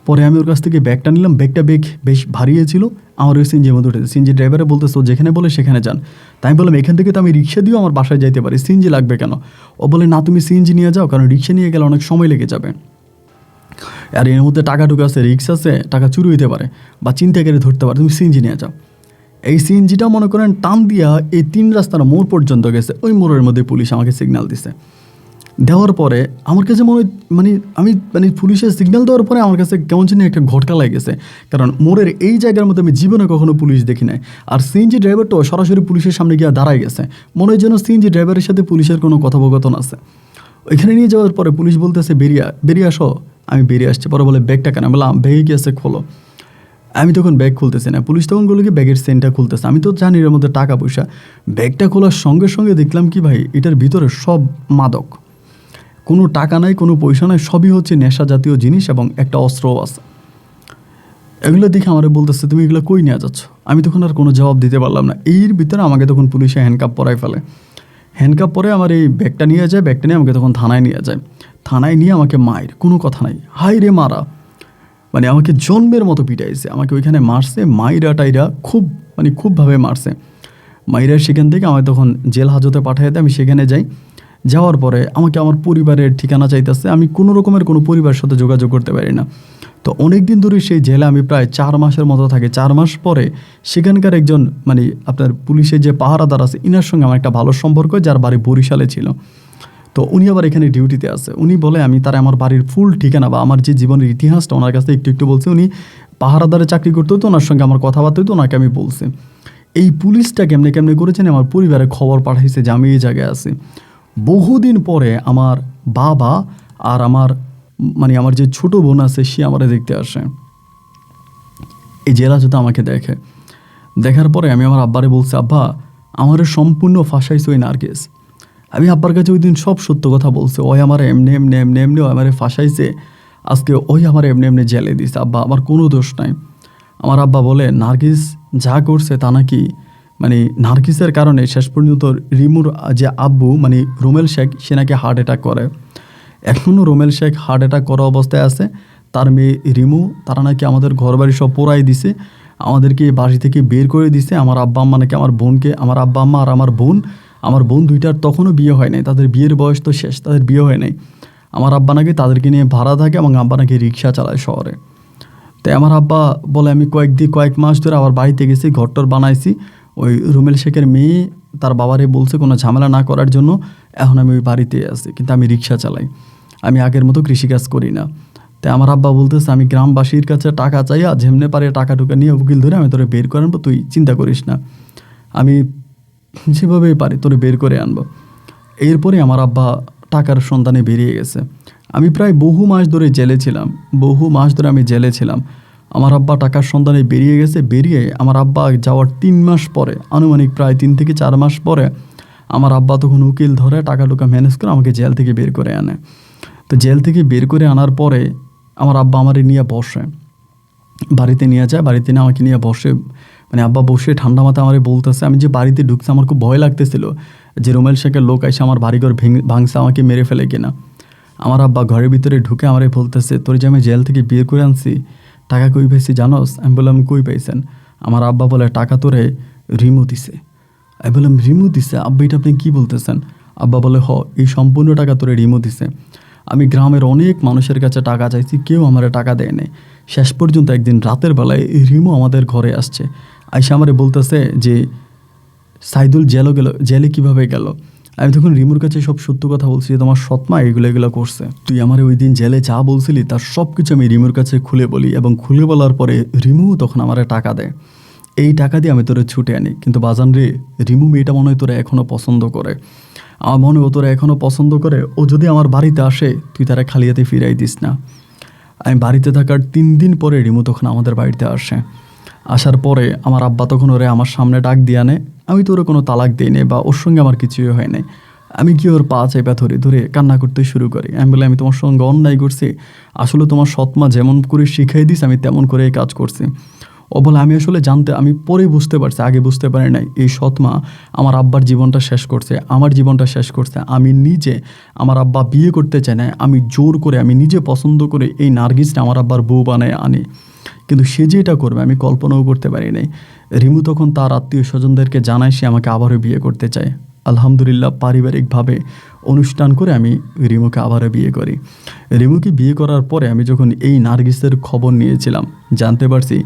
পরে আমি ওর কাছ থেকে ব্যাগটা নিলাম, ব্যাগটা বেশ ভারী ছিল, আমার ওই সিএনজির মধ্যে উঠেছে। সিএনজি ড্রাইভারে বলতেছে যেখানে বলে সেখানে যান। তাই আমি বললাম এখান থেকে তো আমি রিক্সা দিয়েও আমার বাসায় যাইতে পারি, সিএনজি লাগবে কেন? ও বলে না তুমি সিএনজি নিয়ে যাও, কারণ রিক্সা নিয়ে গেলে অনেক সময় লেগে যাবে, আর এর মধ্যে টাকা টুকা আছে, রিক্স আছে, টাকা চুরি হইতে পারে বা চিন্তাকারী ধরতে পারে, তুমি সিএনজি নিয়ে যাও। এই সিএনজিটা মনে করেন টান দিয়া এই 3 রাস্তার মোড় পর্যন্ত গেছে, ওই মোড়ের মধ্যে পুলিশ আমাকে সিগন্যাল দিছে। দেওয়ার পরে আমার কাছে আমি পুলিশের সিগন্যাল দেওয়ার পরে আমার কাছে কেমন জানি একটা ঘটকা লেগেছে, কারণ মোড়ের এই জায়গার মধ্যে আমি জীবনে কখনো পুলিশ দেখি নাই। আর সিএনজি ড্রাইভারটাও সরাসরি পুলিশের সামনে গিয়ে দাঁড়ায় গেছে, মনে হয় যেন সিএনজি ড্রাইভারের সাথে পুলিশের কোনো কথোপকথন আছে। ওইখানে নিয়ে যাওয়ার পরে পুলিশ বলতেছে বেরিয়ে আসো। আমি বেরিয়ে আসছি, পরে বলে ব্যাগটা কেন? বললাম ব্যাগে গিয়েছে, খোলো। আমি তখন ব্যাগ খুলতেছি না, পুলিশ তখন বলে কি ব্যাগের চেনটা খুলতেছে, আমি তো জানি এর মধ্যে টাকা পয়সা। ব্যাগটা খোলার সঙ্গে সঙ্গে দেখলাম কি ভাই, এটার ভিতরে সব মাদক, কোনো টাকা নাই, কোনো পয়সা নাই, সবই হচ্ছে নেশা জাতীয় জিনিস এবং একটা অস্ত্রও আছে। এগুলো দেখে আমার বলতেছে তুমি এগুলো কই নিয়ে যাচ্ছ? আমি তখন আর কোনো জবাব দিতে পারলাম না। এর ভিতরে আমাকে তখন পুলিশে হ্যান্ডকাপ পরাই ফেলে। হ্যান্ডকাপ পরে আমার এই ব্যাগটা নিয়ে যায়, ব্যাগটা নিয়ে আমাকে তখন থানায় নিয়ে যায়। থানায় নিয়ে আমাকে মায়ের কোনো কথা নাই, হাই রে মারা, মানে আমাকে জন্মের মতো পিটাইছে, আমাকে ওইখানে মারছে, মাইরা টাইরা খুবভাবে মারছে। মাইরা সেখান থেকে আমাকে তখন জেল হাজতে পাঠিয়ে দেয়। আমি সেখানে যাই, যাওয়ার পরে আমাকে আমার পরিবারের ঠিকানা চাইতেছে। আমি কোনো রকমের কোনো পরিবারের সাথে যোগাযোগ করতে পারি না। তো অনেক দিন ধরে সেই জেলে আমি প্রায় 4 মাসের মতো থাকি। 4 মাস পরে সেখানকার একজন আপনার পুলিশের যে পাহারাদার আছে, ইনার সঙ্গে আমার একটা ভালো সম্পর্ক, যার বাড়ি বরিশালে ছিল। তো উনি আবার এখানে ডিউটিতে আছে। উনি বলে আমি তারা আমার বাড়ির ফুল ঠিকানা বা আমার যে জীবনের ইতিহাসটা ওনার কাছে একটু একটু বলছে। উনি পাহারাদারে চাকরি করতে হতো, ওনার সঙ্গে আমার কথাবার্তা হতো, ওনাকে আমি বলছি এই পুলিশটা কেমনে কেমনে করেছেন, আমার পরিবারের খবর পাঠাইছে যে আমি এই জায়গায় আছি। বহুদিন পরে আমার বাবা আর আমার যে ছোট বোন আছে সে আমারে দেখতে আসে। এই জেলা যদি আমাকে দেখে, দেখার পরে আমি আমার আব্বারে বলছি, আব্বা আমারে সম্পূর্ণ ফাঁসাইছে ওই নার্গিস। আমি আব্বার কাছে ওই দিন সব সত্য কথা বলছে, ওই আমার এমনি এমনি এমনি এমনি আমারে ফাঁসাইছে, আজকে ওই আমার এমনি এমনি জেলে দিছে। আব্বা আমার কোনো দোষ নাই। আমার আব্বা বলে নার্গিস যা করছে তা নাকি নার্গিসের কারণে শেষ পর্যন্ত রিমুর যে আব্বু রুমেল শেখ, সে নাকি হার্ট অ্যাটাক করে। এখনও রুমেল শেখ হার্ট অ্যাটাক করা অবস্থায় আছে। তার মেয়ে রিমু, তারা নাকি আমাদের ঘর বাড়ি সব পোড়াই দিছে, আমাদেরকে বাড়ি থেকে বের করে দিছে। আমার আব্বা আম্মা নাকি আমার বোনকে, আমার আব্বা আম্মা আর আমার বোন দুইটার তখনও বিয়ে হয় নাই, তাদের বিয়ের বয়স তো শেষ, তাদের বিয়ে হয় নাই। আমার আব্বা নাকি তাদেরকে নিয়ে ভাড়া থাকে এবং আব্বা নাকি রিক্সা চালায় শহরে। তাই আমার আব্বা বলে আমি কয়েক মাস ধরে আবার বাড়িতে গেছি, ঘরটর বানাইছি। ওই রুমেল শেখের মেয়ে তার বাবারে বলছে কোনো ঝামেলা না করার জন্য। এখন আমি ওই বাড়িতে আছি, কিন্তু আমি রিক্সা চালাই, আমি আগের মতো কৃষিকাজ করি না। তাই আমার আব্বা বলতেছে আমি গ্রামবাসীর কাছে টাকা চাই, আর যেমনে পারে টাকা টুকা নিয়ে উকিল ধরে আমি তোরে বের করে আনবো, তুই চিন্তা করিস না, আমি যেভাবেই পারি তোরে বের করে আনবো। এরপরে আমার আব্বা টাকার সন্ধানে বেরিয়ে গেছে। আমি প্রায় বহু মাস ধরে আমি জেলে ছিলাম। আমার আব্বা টাকার সন্ধানে বেরিয়ে গেছে। বেরিয়ে আমার আব্বা যাওয়ার 3 মাস পরে, আনুমানিক প্রায় 3 থেকে 4 মাস পরে, আমার আব্বা তখন উকিল ধরে টাকা টুকা ম্যানেজ করে আমাকে জেল থেকে বের করে আনে। তো জেল থেকে বের করে আনার পরে আমার আব্বা আমারে নিয়ে বসে, বাড়িতে নিয়ে যায়। বাড়িতে নিয়ে আমাকে নিয়ে বসে, আব্বা বসে ঠান্ডা মাথায় আমারে বলতেছে, আমি যে বাড়িতে ঢুকছে আমার খুব ভয় লাগতেছিল যে রুমেল শেখের লোক এসে আমার বাড়িঘর ভাঙছে, আমাকে মেরে ফেলে কিনা। আমার আব্বা ঘরের ভিতরে ঢুকে আমারে বলতেছে, তোর যে আমি জেল থেকে বের করে আনছি, টাকা কই পাইছি জানোস? আমি বললাম কই পাইছেন? আমার আব্বা বলে টাকা তোরে রিমু দিছে। আমি বললাম রিমু দিছে? আব্বা এটা আপনি কী বলতেছেন? আব্বা বলে এই সম্পূর্ণ টাকা তোরে রিমু দিছে। আমি গ্রামের অনেক মানুষের কাছে টাকা চাইছি, কেউ আমার টাকা দেয় নাই। শেষ পর্যন্ত একদিন রাতের বেলায় রিমু আমাদের ঘরে আসছে, আইসা আমারে বলতেছে যে সাইদুল জেলে কীভাবে গেল। আমি তখন রিমুর কাছে সব সত্য কথা বলছি যে তোমার সৎমা এগুলো করছে, তুই আমার ওই দিন জেলে যা বলছিলি তার সব কিছু আমি রিমুর কাছে খুলে বলি, এবং খুলে বলার পরে রিমু তখন আমার টাকা দেয়। এই টাকা দিয়ে আমি তোরে ছুটে আনি। কিন্তু বাজান রে, রিমু মেয়েটা মনে হয় তোরা এখনও পছন্দ করে। আমার মনে হয় ও তোরা এখনও পছন্দ করে। ও যদি আমার বাড়িতে আসে তুই তারা খালি হাতে ফিরাই দিস না। আমি বাড়িতে থাকার 3 দিন পরে রিমু তখন আমাদের বাড়িতে আসে। আসার পরে আমার আব্বা তখন ওরে আমার সামনে ডাক দিয়ে আনে। আমি তো ওরে কোনো তালাক দিই নি বা ওর সঙ্গে আমার কিছুই হয় নাই। আমি কি ওর পা চাইপা ধরে কান্না করতে শুরু করি। আমি বলি আমি তোমার সঙ্গে অন্যায় করছি, আসলে তোমার সৎমা যেমন করে শিখাই দিস আমি তেমন করে কাজ করছি। ও বলে আমি আসলে আমি পরে বুঝতে পারছি, আগে বুঝতে পারি নাই, এই সৎমা আমার আব্বার জীবনটা শেষ করছে, আমার জীবনটা শেষ করছে। আমি নিজে, আমার আব্বা বিয়ে করতে চায় না, আমি জোর করে, আমি নিজে পছন্দ করে এই নার্গিসটা আমার আব্বার বউ বানায় আনি। কিন্তু সে যে এটা করবে আমি কল্পনাও করতে পারি নাই। রিমু তখন তার আত্মীয় স্বজনদেরকে জানায় সে আমাকে আবারও বিয়ে করতে চায়। আলহামদুলিল্লাহ পারিবারিকভাবে অনুষ্ঠান করে আমি রিমুকে আবারও বিয়ে করি। রিমুকে বিয়ে করার পরে আমি যখন এই নার্গিসের খবর নিয়েছিলাম, জানতে পারছি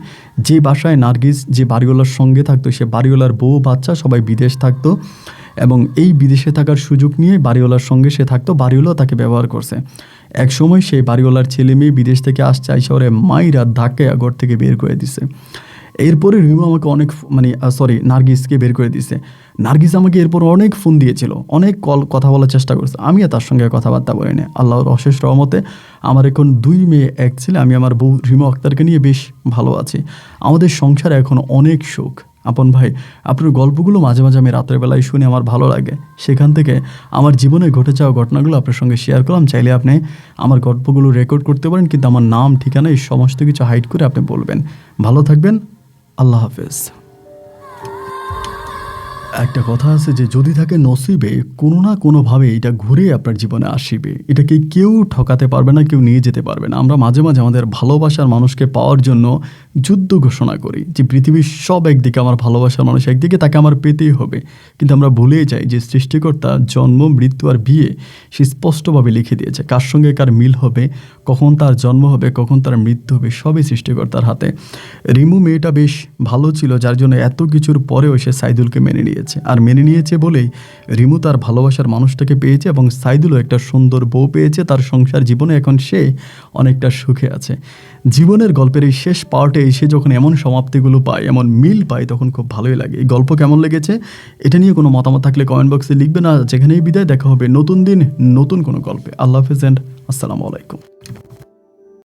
যে বাসায় নার্গিস যে বাড়িওয়ালার সঙ্গে থাকতো, সে বাড়িওয়ালার বউ বাচ্চা সবাই বিদেশ থাকতো, এবং এই বিদেশে থাকার সুযোগ নিয়ে বাড়িওয়ালার সঙ্গে সে থাকতো, বাড়িওয়ালাও তাকে ব্যবহার করছে। এক সময় সেই বাড়িওয়ালার ছেলে মেয়ে বিদেশ থেকে আসছে, আইসা ওরে মাইরা ধাক্কায় ঘর থেকে বের করে দিছে। এরপরে রিমু আমাকে নার্গিসকে বের করে দিছে। নার্গিস আমাকে এরপর অনেক ফোন দিয়েছিল, অনেক কথা বলার চেষ্টা করছে, আমি তার সঙ্গে কথাবার্তা বলিনি। আল্লাহর অশেষ রহমতে আমার এখন 2 মেয়ে 1 ছেলে। আমি আমার বউ রিমু আক্তারকে নিয়ে বেশ ভালো আছি। আমাদের সংসারে এখন অনেক সুখ। আপন ভাই, আপনার গল্পগুলো মাঝে মাঝে আমি রাতের বেলায় শুনে আমার ভালো লাগে। সেখান থেকে আমার জীবনে ঘটে যাওয়া ঘটনাগুলো আপনার সঙ্গে শেয়ার করলাম। চাইলে আপনি আমার গল্পগুলো রেকর্ড করতে পারেন, কিন্তু আমার নাম ঠিকানা এই সমস্ত কিছু হাইড করে আপনি বলবেন। ভালো থাকবেন, আল্লাহ হাফেজ। একটা কথা আছে যে যদি থাকে নসিবে, কোনো না কোনোভাবে এটা ঘুরে আপনার জীবনে আসিবে। এটাকে কেউ ঠকাতে পারবে না, কেউ নিয়ে যেতে পারবে না। আমরা মাঝে, মাঝে আমাদের ভালোবাসার মানুষকে পাওয়ার জন্য যুদ্ধ ঘোষণা করি যে পৃথিবীর সব একদিকে, আমার ভালোবাসার মানুষ একদিকে, তাকে আমার পেতেই হবে। কিন্তু আমরা ভুলে যাই যে সৃষ্টিকর্তা জন্ম, মৃত্যু আর বিয়ে সে স্পষ্টভাবে লিখে দিয়েছে। কার সঙ্গে কার মিল হবে, কখন তার জন্ম হবে, কখন তার মৃত্যু হবে, সবই সৃষ্টিকর্তার হাতে। রিমু মেয়েটা বেশ ভালো ছিল, যার জন্য এত কিছুর পরেও সে সাইদুলকে মেনে নিয়েছে। আর মেনে নিয়েছে বলেই রিমু তার ভালোবাসার মানুষটাকে পেয়েছে এবং সাইদুলও একটা সুন্দর বউ পেয়েছে। তার সংসার জীবনে এখন সে অনেকটা সুখে আছে। জীবনের গল্পের এই শেষ পার্টে এসে যখন এমন সমাপ্তিগুলো পায়, এমন মিল পায়, তখন খুব ভালোই লাগে। এই গল্প কেমন লেগেছে এটা নিয়ে কোনো মতামত থাকলে কমেন্ট বক্সে লিখবে না। যেখানেই বিদায়, দেখা হবে নতুন দিন নতুন কোনো গল্পে। আল্লাহ হাফেজ অ্যান্ড আসসালামু আলাইকুম।